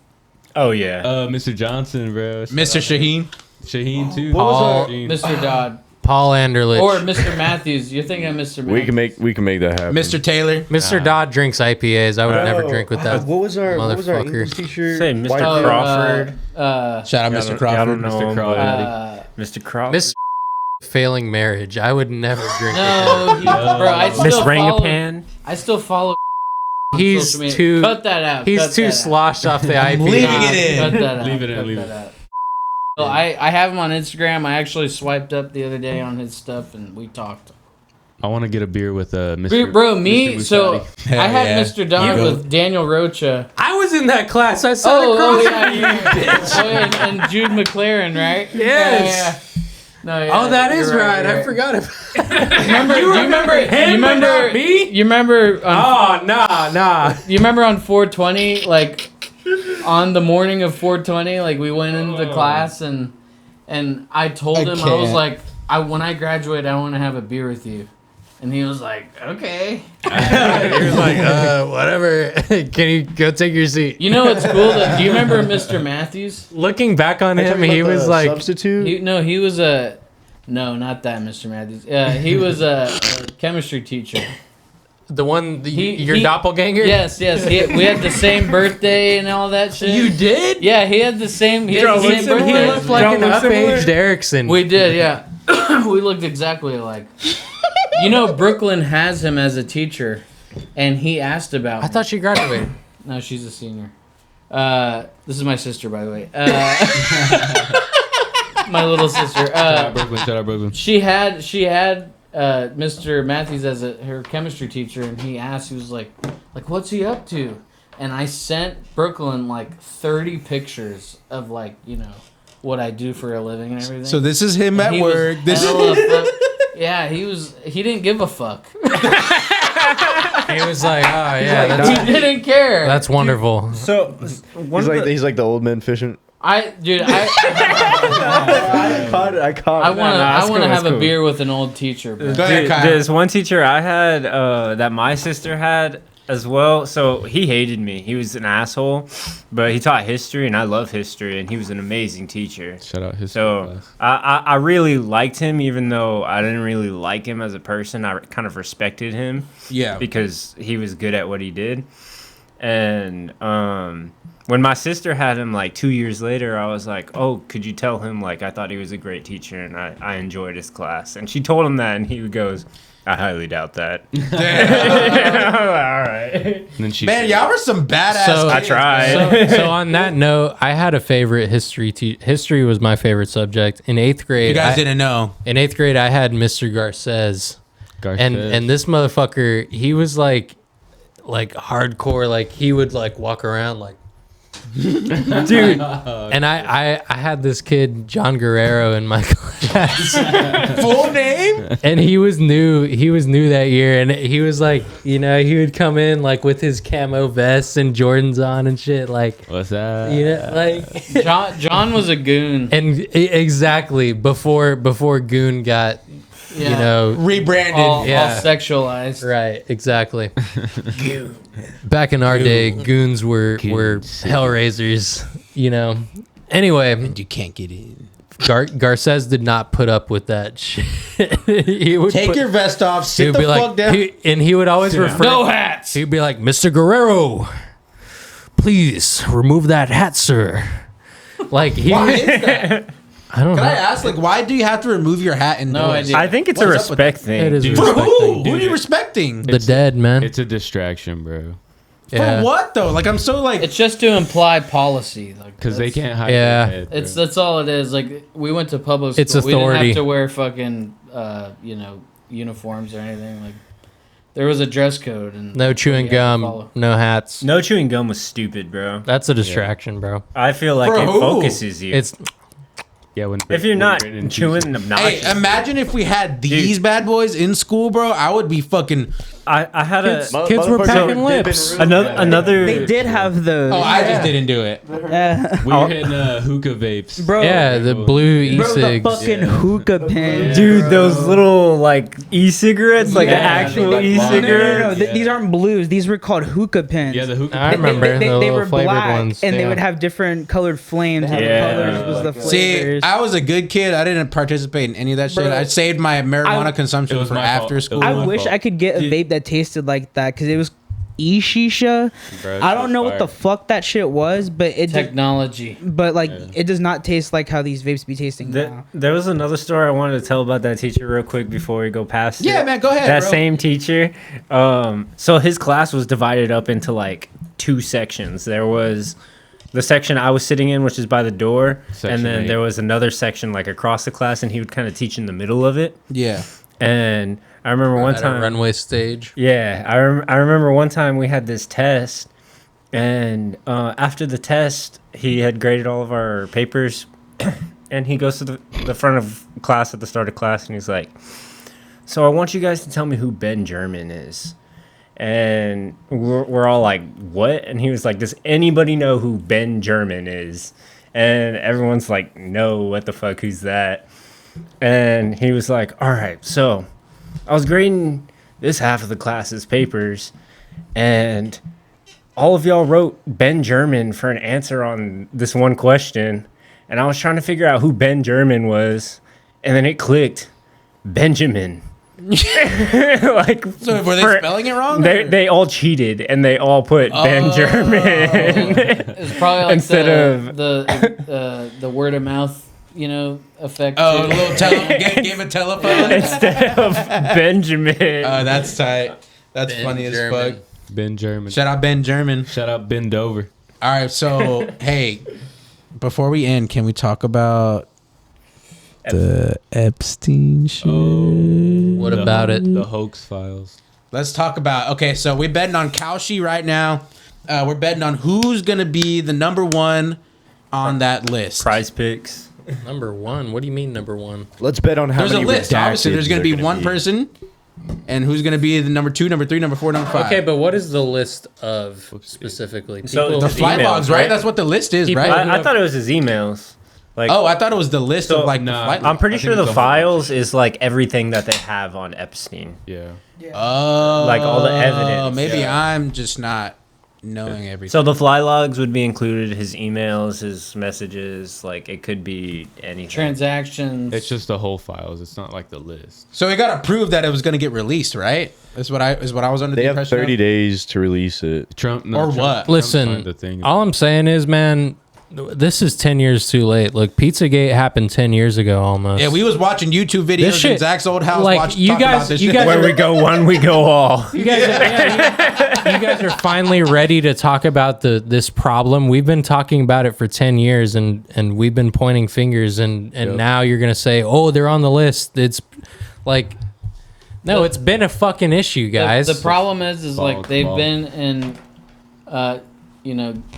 Speaker 5: Oh yeah.
Speaker 4: Mr. Johnson, bro.
Speaker 2: Mr. Shaheen.
Speaker 4: Shaheen too.
Speaker 6: Paul-
Speaker 4: Shaheen.
Speaker 8: Mr. Dodd
Speaker 6: Paul Anderlich.
Speaker 8: or Mr. Matthews? You're thinking of Mr. Matthews.
Speaker 3: We can make that happen.
Speaker 2: Mr. Taylor.
Speaker 6: Mr. Dodd drinks IPAs. I would never drink with that.
Speaker 3: What was our
Speaker 6: Motherfucker.
Speaker 3: English teacher?
Speaker 5: Say Mr.
Speaker 3: White-
Speaker 5: Crawford.
Speaker 2: Shout out
Speaker 5: Yeah, I
Speaker 2: Mr.
Speaker 5: don't
Speaker 2: Crawford.
Speaker 5: know
Speaker 4: Mr.
Speaker 5: him,
Speaker 4: Crawford.
Speaker 5: but Mr. Crawford.
Speaker 6: Miss failing marriage. I would never drink with
Speaker 8: No, bro, I
Speaker 5: Miss
Speaker 8: still follow.
Speaker 5: Rangapan.
Speaker 8: I still follow. on
Speaker 6: He's
Speaker 8: social media.
Speaker 6: too-
Speaker 8: Cut that out.
Speaker 6: He's
Speaker 8: cut
Speaker 6: too
Speaker 8: that out.
Speaker 6: sloshed off the IPA.
Speaker 2: leaving it in.
Speaker 8: Cut that out.
Speaker 4: Leave it in,
Speaker 8: cut
Speaker 4: leave
Speaker 8: that
Speaker 4: it.
Speaker 8: out. So I have him on Instagram. I actually swiped up the other day on his stuff and we talked.
Speaker 4: I want to get a beer with Mr.
Speaker 8: Bro, me.
Speaker 4: Mr.
Speaker 8: So
Speaker 4: Musadi.
Speaker 8: I had
Speaker 2: Yeah.
Speaker 8: Mr. Don with Daniel Rocha.
Speaker 6: I was in that class. I sat
Speaker 8: Oh,
Speaker 6: across
Speaker 8: yeah,
Speaker 6: from you,
Speaker 8: yeah. Oh, yeah, and Jude McLaren, right?
Speaker 6: Yes.
Speaker 8: Yeah. No, yeah,
Speaker 6: Oh, that is
Speaker 8: you're
Speaker 6: right.
Speaker 8: you're
Speaker 6: I forgot about
Speaker 8: Remember, you remember?
Speaker 6: him,
Speaker 8: You
Speaker 6: but
Speaker 8: remember
Speaker 6: not me?
Speaker 8: You remember? On,
Speaker 6: Oh, nah.
Speaker 8: You remember on 420, like on the morning of 420, like we went into the class and I told him I was
Speaker 2: can't.
Speaker 8: like, when I graduate, I want to have a beer with you, and he was like, okay.
Speaker 6: He was like, whatever. Can you go take your seat?
Speaker 8: You know what's cool? Do you remember Mr. Matthews?
Speaker 6: Looking back on him, he was like,
Speaker 3: substitute.
Speaker 8: He was a no, not that Mr. Matthews. He was a chemistry teacher.
Speaker 6: the one, your
Speaker 8: he-
Speaker 6: doppelganger?
Speaker 8: Yes. We had the same birthday and all that shit.
Speaker 6: You did?
Speaker 8: Yeah, he had the same. He had the same
Speaker 6: He
Speaker 8: birthday.
Speaker 6: looked like an up-aged Erickson.
Speaker 8: We did, yeah. We looked exactly alike. You know, Brooklyn has him as a teacher, and he asked about me.
Speaker 6: I thought she graduated.
Speaker 8: No, she's a senior. This is my sister, by the way. My little sister.
Speaker 4: Shout out Brooklyn.
Speaker 8: She had Mr. Matthews as her chemistry teacher, and he asked, he was like, what's he up to? And I sent Brooklyn like 30 pictures of like, you know, what I do for a living and everything.
Speaker 2: So this is him
Speaker 8: And
Speaker 2: at
Speaker 8: he was
Speaker 2: work. This
Speaker 8: hella yeah, he didn't give a fuck.
Speaker 6: He was like, oh, yeah,
Speaker 8: He didn't care.
Speaker 6: that's wonderful.
Speaker 9: So
Speaker 3: He's like the old man fishing.
Speaker 8: I want to have a beer with an old teacher, bro.
Speaker 2: Go ahead, Kyle.
Speaker 5: There's one teacher I had that my sister had as well. So he hated me. He was an asshole, but he taught history, and I love history, and he was an amazing teacher.
Speaker 4: Shout out history
Speaker 5: So
Speaker 4: class.
Speaker 5: I really liked him, even though I didn't really like him as a person. I kind of respected him
Speaker 2: Yeah.
Speaker 5: because he was good at what he did. And when my sister had him like 2 years later, I was like, oh, could you tell him like I thought he was a great teacher and I enjoyed his class? And she told him that, and he goes, I highly doubt that. All right.
Speaker 4: And then she
Speaker 2: Man,
Speaker 4: said,
Speaker 2: y'all were some badass.
Speaker 6: So-
Speaker 5: I
Speaker 2: kids,
Speaker 5: tried.
Speaker 2: man.
Speaker 6: So on that note, I had a favorite history. History was my favorite subject in 8th grade.
Speaker 2: You guys didn't know.
Speaker 6: In 8th grade, I had Mr. Garces,
Speaker 4: Garces.
Speaker 6: and this motherfucker, he was like hardcore. Like he would like walk around like, dude. And I had this kid John Guerrero in my class.
Speaker 2: Full name?
Speaker 6: And he was new. He was new that year, and he was like, you know, he would come in like with his camo vests and Jordans on and shit, like,
Speaker 4: What's that?
Speaker 6: you know, like.
Speaker 8: John was a goon.
Speaker 6: And exactly before Goon got,
Speaker 8: Yeah.
Speaker 6: you know,
Speaker 2: Rebranded.
Speaker 8: all
Speaker 6: yeah.
Speaker 8: sexualized.
Speaker 6: right, exactly. Back in our day, goons were hellraisers, you know. Anyway,
Speaker 2: You can't get in.
Speaker 6: Garces did not put up with that shit. He would
Speaker 2: Take your vest off.
Speaker 6: he
Speaker 2: Sit
Speaker 6: would
Speaker 2: the
Speaker 6: be
Speaker 2: fuck
Speaker 6: like,
Speaker 2: down.
Speaker 6: and he would always refer.
Speaker 8: No hats.
Speaker 6: He'd be like, Mr. Guerrero, please remove that hat, sir. Like he,
Speaker 2: Why is that?
Speaker 6: I don't
Speaker 2: Can I
Speaker 6: know.
Speaker 2: ask, like, why do you have to remove your hat and
Speaker 8: No idea.
Speaker 5: I think it's a
Speaker 2: What's up with
Speaker 5: respect thing.
Speaker 6: It is
Speaker 4: Dude.
Speaker 6: a
Speaker 2: For
Speaker 6: respect
Speaker 2: who?
Speaker 6: thing.
Speaker 2: Who are you respecting?
Speaker 6: The dead, man.
Speaker 4: It's a distraction, bro.
Speaker 6: Yeah.
Speaker 2: For what though? Like I'm so like
Speaker 8: It's just to imply policy, like
Speaker 4: Because they
Speaker 8: that's-
Speaker 4: can't hide
Speaker 6: Yeah.
Speaker 4: their head, bro.
Speaker 8: That's all it is. Like we went to public school.
Speaker 6: It's
Speaker 8: We didn't
Speaker 6: authority.
Speaker 8: have to wear fucking you know, uniforms or anything. Like there was a dress code and
Speaker 6: No chewing
Speaker 8: you had to
Speaker 6: gum,
Speaker 8: follow.
Speaker 6: no hats.
Speaker 5: No chewing gum was stupid, bro.
Speaker 6: That's a distraction, bro.
Speaker 5: I feel like
Speaker 2: For
Speaker 5: it
Speaker 2: who?
Speaker 5: focuses you.
Speaker 6: It's
Speaker 4: Yeah, when
Speaker 5: if you're
Speaker 4: when
Speaker 5: not
Speaker 4: Brandon
Speaker 5: chewing
Speaker 4: chooses-
Speaker 5: obnoxious.
Speaker 2: Hey, imagine if we had these bad boys in school, bro. I would be fucking.
Speaker 5: I had a
Speaker 6: kids were
Speaker 3: Motherfuckers
Speaker 6: packing
Speaker 3: are dipping
Speaker 6: lips.
Speaker 3: rude.
Speaker 5: another.
Speaker 7: They did have those.
Speaker 2: Oh, I just didn't do it.
Speaker 4: we were hitting hookah vapes.
Speaker 7: Bro,
Speaker 6: yeah, the blue
Speaker 7: bro, the
Speaker 6: e-cigs.
Speaker 7: fucking hookah pen.
Speaker 5: Dude, those little like e-cigarettes, like the
Speaker 7: Yeah,
Speaker 5: actual
Speaker 4: like
Speaker 7: No,
Speaker 5: e-cigarettes.
Speaker 7: these aren't blues. These were called hookah pens.
Speaker 4: Yeah, the hookah.
Speaker 6: I remember
Speaker 7: They
Speaker 6: the little
Speaker 7: were
Speaker 6: flavored
Speaker 7: black,
Speaker 6: ones.
Speaker 7: and they
Speaker 6: yeah.
Speaker 7: would have different colored flames. And
Speaker 5: Yeah.
Speaker 7: the colors was the
Speaker 2: See,
Speaker 7: flavors.
Speaker 2: I was a good kid. I didn't participate in any of that shit.
Speaker 7: Bro,
Speaker 2: I saved my marijuana
Speaker 7: I-
Speaker 2: consumption
Speaker 4: It was
Speaker 2: for
Speaker 4: my
Speaker 2: after
Speaker 4: fault.
Speaker 2: school.
Speaker 4: It
Speaker 7: I
Speaker 4: was my
Speaker 7: wish
Speaker 4: fault.
Speaker 7: I could get a vape that tasted like that because it was e-shisha.
Speaker 4: Bro,
Speaker 7: I don't know what the fuck that shit was, but it just,
Speaker 8: Technology.
Speaker 7: but like it does not taste like how these vapes be tasting now.
Speaker 5: There was another story I wanted to tell about that teacher real quick before we go past it.
Speaker 2: Yeah, man, go ahead,
Speaker 5: That
Speaker 2: bro.
Speaker 5: same teacher. So his class was divided up into like two sections. There was the section I was sitting in, which is by the door,
Speaker 4: Section
Speaker 5: and then
Speaker 4: 8.
Speaker 5: there was another section like across the class, and he would kind of teach in the middle of it.
Speaker 2: Yeah.
Speaker 5: And I remember one
Speaker 6: At a
Speaker 5: time,
Speaker 6: runway stage.
Speaker 5: yeah, I remember one time we had this test, and after the test, he had graded all of our papers, and he goes to the front of class at the start of class, and he's like, "So I want you guys to tell me who Ben German is." And we're all like, "What?" And he was like, "Does anybody know who Ben German is?" And everyone's like, "No, what the fuck? Who's that?" And he was like, "All right, so I was grading this half of the class's papers, and all of y'all wrote Ben German for an answer on this one question, and I was trying to figure out who Ben German was, and then it clicked, Benjamin." Like,
Speaker 2: So were they spelling it wrong?
Speaker 5: They all cheated and they all put Ben German
Speaker 8: It's probably like
Speaker 5: instead of
Speaker 8: the word of mouth, effect.
Speaker 2: Oh,
Speaker 8: too.
Speaker 2: a little gave a telephone.
Speaker 5: instead of Benjamin.
Speaker 2: That's tight. That's
Speaker 6: Ben
Speaker 2: funny
Speaker 6: German.
Speaker 2: as fuck.
Speaker 4: Ben German.
Speaker 2: Shout out Ben German.
Speaker 4: Shout out Ben Dover.
Speaker 2: All right, so hey, before we end, can we talk about the Epstein shit?
Speaker 6: What about it?
Speaker 4: The hoax files.
Speaker 2: Let's talk about. Okay, so we're betting on Kalshi right now. We're betting on who's gonna be the number one on that list.
Speaker 5: Prize Picks.
Speaker 6: Number one. What do you mean number one?
Speaker 3: Let's bet on how
Speaker 2: There's a
Speaker 3: many
Speaker 2: list. Obviously, there's gonna
Speaker 3: redacteds
Speaker 2: be
Speaker 3: are
Speaker 2: one person, and who's gonna be the number 2, number 3, number 4, number 5.
Speaker 6: Okay, but what is the list of specifically?
Speaker 5: So
Speaker 6: People
Speaker 2: the
Speaker 5: His
Speaker 2: flight
Speaker 5: emails,
Speaker 2: logs, right?
Speaker 5: right?
Speaker 2: That's what the list is,
Speaker 6: People-
Speaker 2: right?
Speaker 5: I thought it was his emails. Like,
Speaker 2: Oh, I thought it was the list
Speaker 5: So,
Speaker 2: of like the
Speaker 4: nah,
Speaker 2: flight
Speaker 5: I'm
Speaker 2: logs.
Speaker 5: pretty
Speaker 4: I think
Speaker 5: sure the
Speaker 4: it's the-
Speaker 5: files is like everything that they have on Epstein.
Speaker 4: Yeah.
Speaker 2: Oh,
Speaker 5: Like all the evidence.
Speaker 2: Maybe
Speaker 5: Yeah.
Speaker 2: I'm just not knowing everything.
Speaker 5: So the fly logs would be included, his emails, his messages, like it could be anything.
Speaker 8: Transactions.
Speaker 4: It's just the whole files. It's not like the list.
Speaker 2: So we got to prove that it was going to get released, right? Is what I was under
Speaker 3: They
Speaker 2: the
Speaker 3: have
Speaker 2: impression.
Speaker 3: 30 days to release it.
Speaker 4: Trump.
Speaker 2: Or what?
Speaker 6: Listen,
Speaker 4: The thing.
Speaker 6: all I'm saying is, man, this is 10 years too late. Look, Pizzagate happened 10 years ago almost.
Speaker 2: Yeah, we was watching YouTube videos
Speaker 6: This shit-
Speaker 2: in Zach's old house.
Speaker 6: like,
Speaker 2: Talking
Speaker 6: you guys-
Speaker 2: about this
Speaker 6: you
Speaker 2: shit.
Speaker 6: guys-
Speaker 5: Where we go one, we go all.
Speaker 6: You guys, you guys are finally ready to talk about this problem. We've been talking about it for 10 years, and we've been pointing fingers, and now you're gonna say, "Oh, they're on the list." It's like, no, it's been a fucking issue, guys.
Speaker 8: The problem is like
Speaker 4: Ball,
Speaker 8: they've
Speaker 4: ball.
Speaker 8: been in,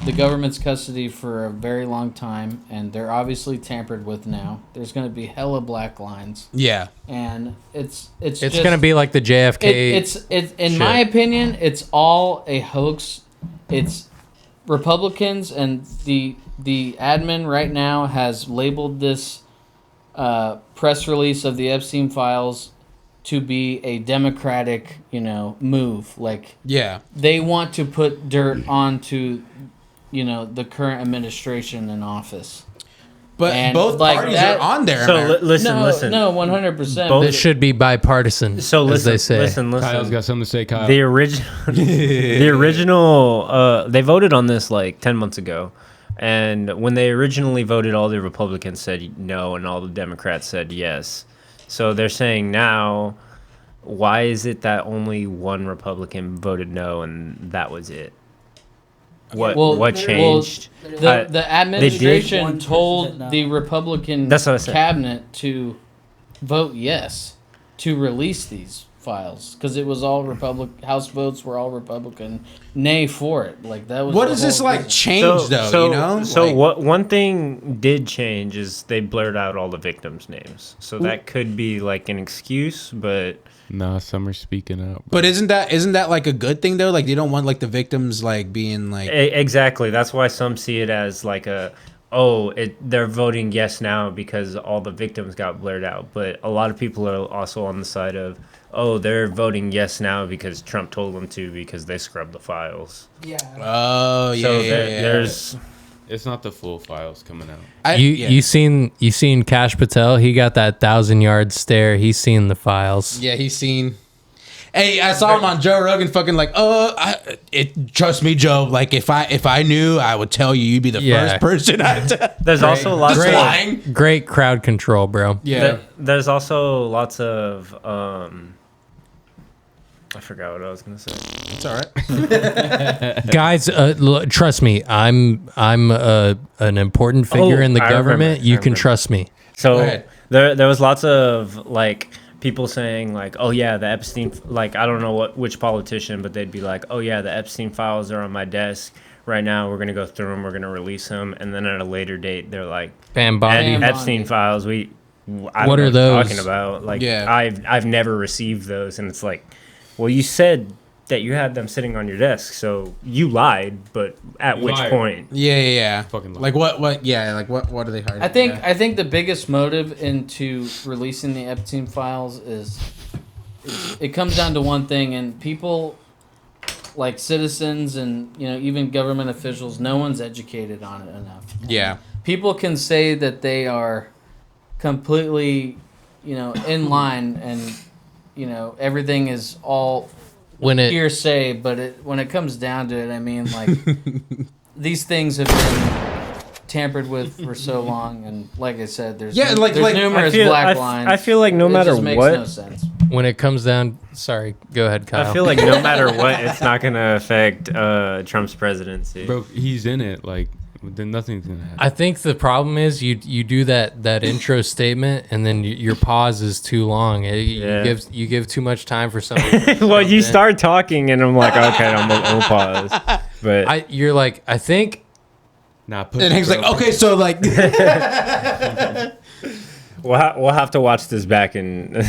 Speaker 8: the government's custody for a very long time, and they're obviously tampered with now. There's going to be hella black lines,
Speaker 2: Yeah.
Speaker 8: and it's
Speaker 6: it's
Speaker 8: just,
Speaker 6: gonna be like the JFK.
Speaker 8: it's in my opinion, it's all a hoax. It's Republicans and the admin right now has labeled this press release of the Epstein files to be a Democratic, move. Like
Speaker 2: Yeah.
Speaker 8: they want to put dirt onto, the current administration in office.
Speaker 2: But
Speaker 8: And
Speaker 2: both
Speaker 8: like
Speaker 2: parties
Speaker 8: that-
Speaker 2: are on there.
Speaker 5: So
Speaker 2: man.
Speaker 5: listen.
Speaker 8: No, 100%.
Speaker 5: Both-
Speaker 6: It should be bipartisan,
Speaker 5: So
Speaker 6: as
Speaker 5: listen,
Speaker 6: they say.
Speaker 5: listen.
Speaker 4: Kyle's got something to say, Kyle.
Speaker 5: The original, they voted on this like 10 months ago. And when they originally voted, all the Republicans said no, and all the Democrats said yes. So they're saying now, why is it that only one Republican voted no, and that was it? What changed?
Speaker 8: The administration
Speaker 7: One
Speaker 8: told
Speaker 7: person said no.
Speaker 8: the Republican
Speaker 5: That's what I said.
Speaker 8: cabinet to vote yes to release these files because it was all House votes were all Republican, nay for it. Like that was.
Speaker 2: What
Speaker 8: the
Speaker 2: does this
Speaker 8: whole
Speaker 2: like
Speaker 8: reason.
Speaker 2: change though?
Speaker 5: So
Speaker 2: Like-
Speaker 5: what? One thing did change is they blurred out all the victims' names. So that could be like an excuse, but
Speaker 4: Nah, some are speaking out.
Speaker 2: But isn't that like a good thing though? Like you don't want like the victims like being like
Speaker 5: exactly. That's why some see it as like they're voting yes now because all the victims got blurred out. But a lot of people are also on the side of, they're voting yes now because Trump told them to because they scrubbed the files.
Speaker 7: Yeah.
Speaker 2: oh yeah,
Speaker 5: So
Speaker 2: yeah, yeah.
Speaker 5: there's
Speaker 4: It's not the full files coming out.
Speaker 6: You seen Cash Patel? He got that 1,000-yard stare. He's seen the files.
Speaker 2: Yeah, he's seen. Hey, I saw him on Joe Rogan, fucking like, trust me, Joe. Like, if I knew, I would tell you. You'd be the
Speaker 6: Yeah.
Speaker 2: first person.
Speaker 5: there's also lots
Speaker 2: Just
Speaker 5: of
Speaker 2: lying.
Speaker 6: Great crowd control, bro.
Speaker 2: Yeah.
Speaker 5: there's also lots of I forgot what I was gonna say.
Speaker 2: It's all right.
Speaker 6: Guys, trust me. I'm an important figure in the
Speaker 5: I
Speaker 6: government.
Speaker 5: remember.
Speaker 6: You
Speaker 5: I
Speaker 6: can
Speaker 5: remember.
Speaker 6: trust me.
Speaker 2: Go
Speaker 5: So
Speaker 2: ahead.
Speaker 5: there was lots of like people saying like, oh yeah, the Epstein, like I don't know which politician, but they'd be like, oh yeah, the Epstein files are on my desk right now. We're gonna go through them. We're gonna release them, and then at a later date, they're like,
Speaker 6: Bam Bondi.
Speaker 5: Epstein files. I don't
Speaker 6: What
Speaker 5: know
Speaker 6: are
Speaker 5: what you're
Speaker 6: those?
Speaker 5: talking about? Like,
Speaker 2: Yeah.
Speaker 5: I've never received those, and it's like, well, you said that you had them sitting on your desk, so you lied, but at which point?
Speaker 2: Yeah.
Speaker 4: Fucking lie.
Speaker 2: Like what? Yeah, like what are they hiding?
Speaker 8: I think the biggest motive into releasing the Epstein files is it comes down to one thing, and people like citizens and even government officials, no one's educated on it enough.
Speaker 2: Yeah.
Speaker 8: People can say that they are completely, in line, and everything is all hearsay, but when it comes down to it, I mean, like these things have been tampered with for so long, and like I said, there's numerous black lines.
Speaker 5: I feel like no matter
Speaker 8: just makes
Speaker 5: what,
Speaker 8: no sense.
Speaker 6: When it comes down, sorry, go ahead, Kyle.
Speaker 5: I feel like no matter what, it's not gonna affect Trump's presidency.
Speaker 4: Bro, he's in it. Like, then nothing's gonna happen.
Speaker 6: I think the problem is you do that intro statement, and then your pause is too long. You give too much time for somebody.
Speaker 5: Well, you start talking, and I'm like, okay, I'm gonna pause. But
Speaker 6: you're like, I think.
Speaker 4: Nah,
Speaker 2: and Hank's like, okay, so like,
Speaker 5: we'll have to watch this back and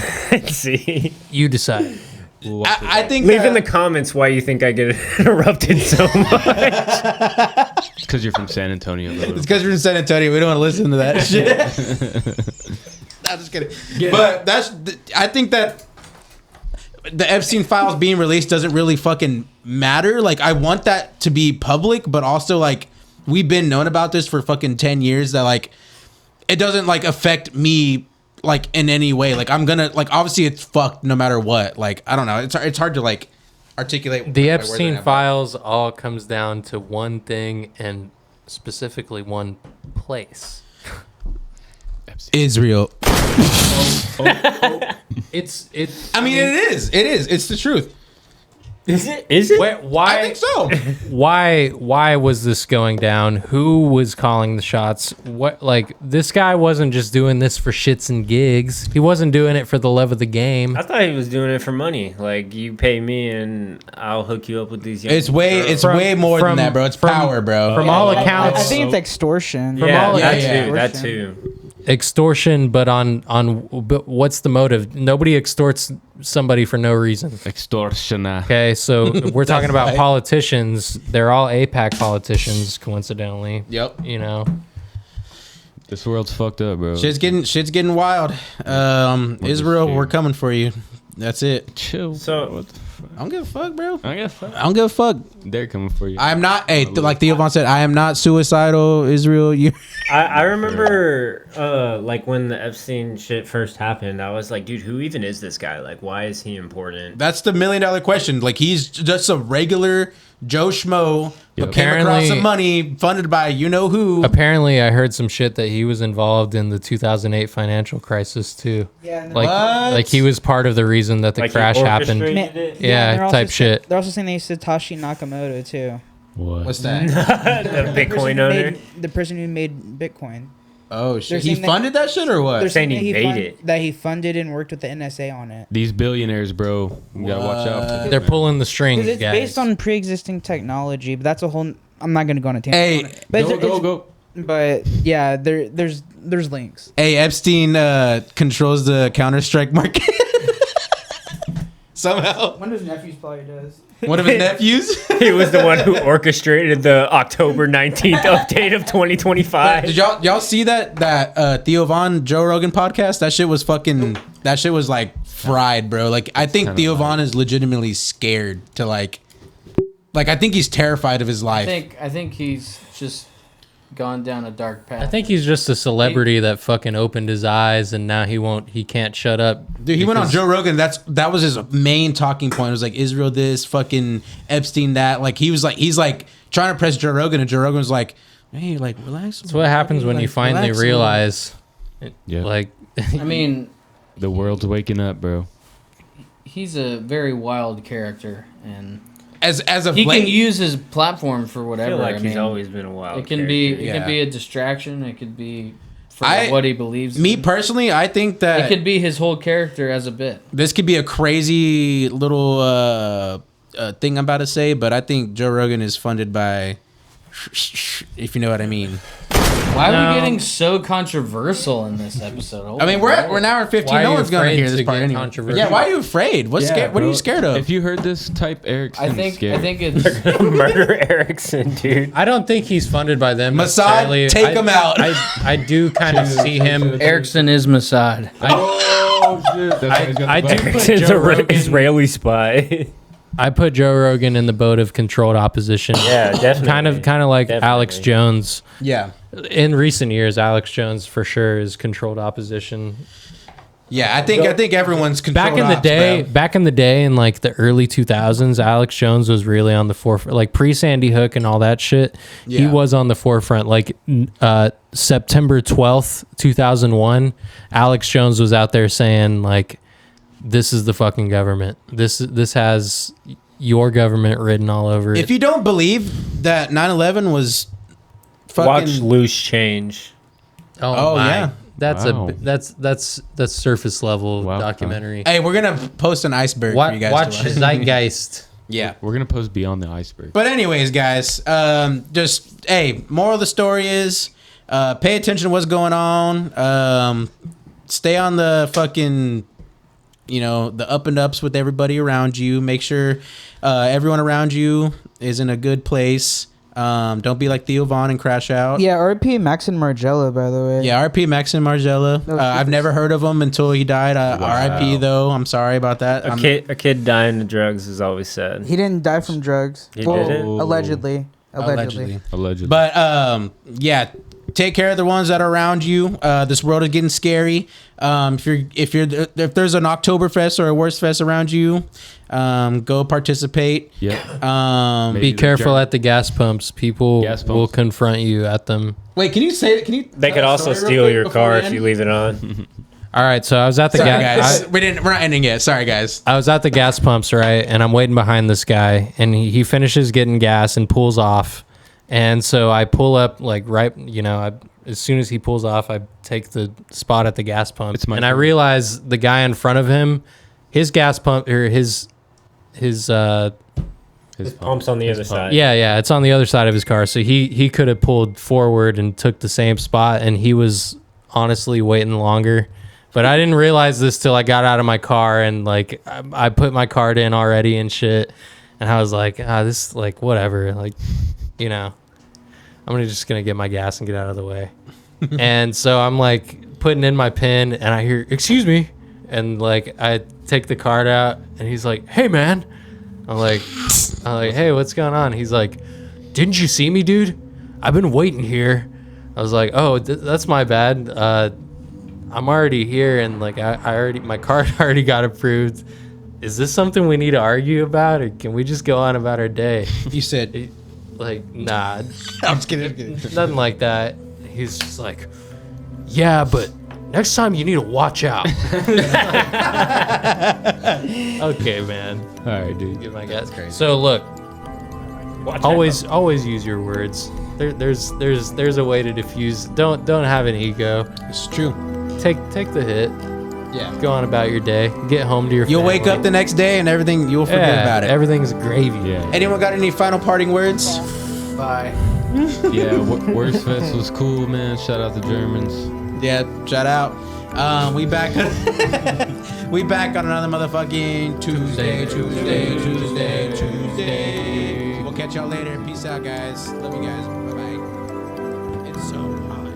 Speaker 5: see.
Speaker 6: You decide.
Speaker 2: I think
Speaker 5: leave in the comments why you think I get interrupted so much.
Speaker 4: It's because you're from San Antonio.
Speaker 2: It's because you're in San Antonio. We don't want to listen to that shit. I'm just kidding. But I think that the Epstein files being released doesn't really fucking matter. Like, I want that to be public, but also like we've been known about this for fucking 10 years that like it doesn't like affect me like in any way. Like, I'm gonna like, obviously it's fucked no matter what. Like, I don't know. It's hard to like articulate.
Speaker 6: The Epstein files all comes down to one thing, and specifically one place.
Speaker 2: Israel.
Speaker 6: It's.
Speaker 2: I mean, it is. It's the truth.
Speaker 5: Is it?
Speaker 6: Why?
Speaker 2: I think so.
Speaker 6: Why was this going down? Who was calling the shots? What, like, this guy wasn't just doing this for shits and gigs. He wasn't doing it for the love of the game.
Speaker 5: I thought he was doing it for money. Like, you pay me and I'll hook you up with these young
Speaker 2: It's way more than that, bro. It's power, bro.
Speaker 6: From all accounts,
Speaker 7: I think it's extortion.
Speaker 5: That too.
Speaker 6: Extortion, but but what's the motive? Nobody extorts somebody for no reason.
Speaker 4: Extortion.
Speaker 6: Okay, so we're talking about politicians. They're all APAC politicians, coincidentally.
Speaker 2: Yep.
Speaker 4: This world's fucked up, bro.
Speaker 2: Shit's getting wild. Israel, we're coming for you. That's it.
Speaker 4: Chill.
Speaker 5: So
Speaker 4: what the fuck?
Speaker 2: I don't give a fuck, bro.
Speaker 4: I guess fuck.
Speaker 2: I don't give a fuck.
Speaker 4: They're coming for you.
Speaker 2: I am not. Hey, like Theo Von said, I am not suicidal. Israel, you.
Speaker 5: I remember like when the Epstein shit first happened, I was like, dude, who even is this guy? Like, why is he important?
Speaker 2: That's the $1 million question. Like, he's just a regular Joe Schmo who came across some money funded by you know who.
Speaker 6: Apparently, I heard some shit that he was involved in the 2008 financial crisis too.
Speaker 7: Yeah,
Speaker 6: like he was part of the reason that the crash happened. Yeah, type shit.
Speaker 7: They're also saying they Satoshi Nakamoto too.
Speaker 2: What's that?
Speaker 5: The Bitcoin owner,
Speaker 7: the person who made Bitcoin.
Speaker 2: Oh shit! He funded that shit or what?
Speaker 5: They're saying he made it.
Speaker 7: That he funded and worked with the NSA on it.
Speaker 4: These billionaires, bro. You gotta watch out for them.
Speaker 6: They're pulling the strings,
Speaker 7: It's
Speaker 6: guys.
Speaker 7: based on pre-existing technology, but that's a whole. I'm not gonna go on a tangent.
Speaker 2: Hey,
Speaker 7: but
Speaker 4: go.
Speaker 7: But yeah, there's links.
Speaker 2: Hey, Epstein controls the Counter-Strike market. Somehow.
Speaker 7: One of his nephews probably does.
Speaker 2: One of his nephews?
Speaker 5: He was the one who orchestrated the October 19th update of 2025.
Speaker 2: Did y'all see that Theo Von Joe Rogan podcast? That shit was like fried, bro. Like, I think Theo Von is legitimately scared to like I think he's terrified of his life.
Speaker 8: I think he's just gone down a dark path.
Speaker 6: I think he's just a celebrity that fucking opened his eyes, and now he can't shut up.
Speaker 2: Dude, he went on Joe Rogan. That was his main talking point. It was like Israel this, fucking Epstein that. Like, he's trying to press Joe Rogan, and Joe Rogan was like, "Hey, like, relax."
Speaker 6: That's what happens when you finally realize.
Speaker 4: Yeah.
Speaker 6: Like,
Speaker 8: I mean,
Speaker 4: the world's waking up, bro.
Speaker 8: He's a very wild character, and
Speaker 2: as of
Speaker 8: he
Speaker 2: late,
Speaker 8: can use his platform for whatever.
Speaker 5: I feel like he's always been a wild.
Speaker 8: It can be a distraction. It could be for what he believes.
Speaker 2: Me personally, I think that
Speaker 8: it could be his whole character as a bit.
Speaker 2: This could be a crazy little thing I'm about to say, but I think Joe Rogan is funded by, if you know what I mean.
Speaker 8: Why are we getting so controversial in this episode?
Speaker 2: I mean, we're an hour and 15. No one's going to hear this part anyway. Yeah, why are you afraid? What are you scared of?
Speaker 4: If you heard this, type Erickson.
Speaker 8: I think it's
Speaker 9: murder Erickson, dude.
Speaker 6: I don't think he's funded by them.
Speaker 2: Mossad, take him out.
Speaker 6: I do kind of see him.
Speaker 8: Erickson is Mossad.
Speaker 6: I do put
Speaker 9: Erickson's
Speaker 6: Joe
Speaker 9: an
Speaker 6: Rogan,
Speaker 9: Israeli spy.
Speaker 6: I put Joe Rogan in the boat of controlled opposition.
Speaker 9: Yeah, definitely.
Speaker 6: Kind of like
Speaker 9: Definitely.
Speaker 6: Alex Jones.
Speaker 2: Yeah.
Speaker 6: In recent years, Alex Jones for sure is controlled opposition.
Speaker 2: Yeah, I think everyone's controlled
Speaker 6: back in the day in like the early 2000s, Alex Jones was really on the forefront, like pre Sandy Hook and all that shit.
Speaker 2: Yeah.
Speaker 6: He was on the forefront. Like September 12th, 2001, Alex Jones was out there saying like, this is the fucking government. This has your government written all over it.
Speaker 2: If you don't believe that 9/11 was fucking
Speaker 9: Watch Loose Change.
Speaker 6: Oh
Speaker 2: my.
Speaker 6: yeah. That's
Speaker 4: Wow.
Speaker 6: that's surface level documentary.
Speaker 2: Hey, we're gonna post an iceberg for you guys
Speaker 6: Watch
Speaker 2: to watch.
Speaker 6: Zeitgeist.
Speaker 2: Yeah.
Speaker 4: We're gonna post Beyond the Iceberg.
Speaker 2: But anyways, guys, moral of the story is pay attention to what's going on. Stay on the fucking, the up and ups with everybody around you. Make sure everyone around you is in a good place. Don't be like Theo Vaughn and crash out.
Speaker 7: Yeah, RP Max and Margella, by the way.
Speaker 2: Yeah, RP Max and Margella. I've never heard of him until he died. RIP though. I'm sorry about that.
Speaker 9: A kid dying of drugs is always sad.
Speaker 7: He didn't die from drugs.
Speaker 9: He didn't?
Speaker 7: Allegedly.
Speaker 2: But yeah, take care of the ones that are around you. This world is getting scary. If there's an Oktoberfest or a Wurstfest around you, go participate.
Speaker 4: Yeah.
Speaker 6: Be careful at the gas pumps. People will confront you at them.
Speaker 2: Wait, can you say? Can you?
Speaker 9: They could also steal your car if you leave it on.
Speaker 6: All right, so I was at the gas.
Speaker 2: Guys, we're not ending yet. Sorry, guys.
Speaker 6: I was at the gas pumps, right, and I'm waiting behind this guy, and he finishes getting gas and pulls off, and so I pull up like right, as soon as he pulls off, I take the spot at the gas pump, and I realize the guy in front of him, his gas pump or his
Speaker 9: pump's on the other side.
Speaker 6: Yeah, it's on the other side of his car, so he could have pulled forward and took the same spot, and he was honestly waiting longer. But I didn't realize this till I got out of my car and like I put my card in already and shit, and I was like, this like whatever, like, I'm just gonna get my gas and get out of the way. And so I'm like putting in my PIN, and I hear, "Excuse me," and like I take the card out, and he's like, "Hey man," I'm like, "Hey, what's going on?" He's like, "Didn't you see me, dude? I've been waiting here." I was like, "Oh, that's my bad. I'm already here, and like my card already got approved. Is this something we need to argue about, or can we just go on about our day?"
Speaker 2: You said,
Speaker 6: like, nah.
Speaker 2: I'm just kidding.
Speaker 6: Nothing like that. He's just like, "Yeah, but next time you need to watch out." Okay, man.
Speaker 4: All right, dude.
Speaker 6: Get my gas. So look, always use your words. There's a way to diffuse. Don't have an ego.
Speaker 2: It's true.
Speaker 6: Take the hit.
Speaker 2: Yeah.
Speaker 6: Go on about your day. Get home to your
Speaker 2: You'll
Speaker 6: family.
Speaker 2: wake up the next day and everything, you'll forget about it.
Speaker 6: Everything's gravy.
Speaker 4: Yeah.
Speaker 2: Anyone got any final parting words?
Speaker 8: Bye.
Speaker 4: Yeah. Wurstfest was cool, man. Shout out the Germans.
Speaker 2: Yeah, shout out. We back on another motherfucking Tuesday. We'll catch y'all later. Peace out, guys. Love you guys. Bye-bye. It's so hot.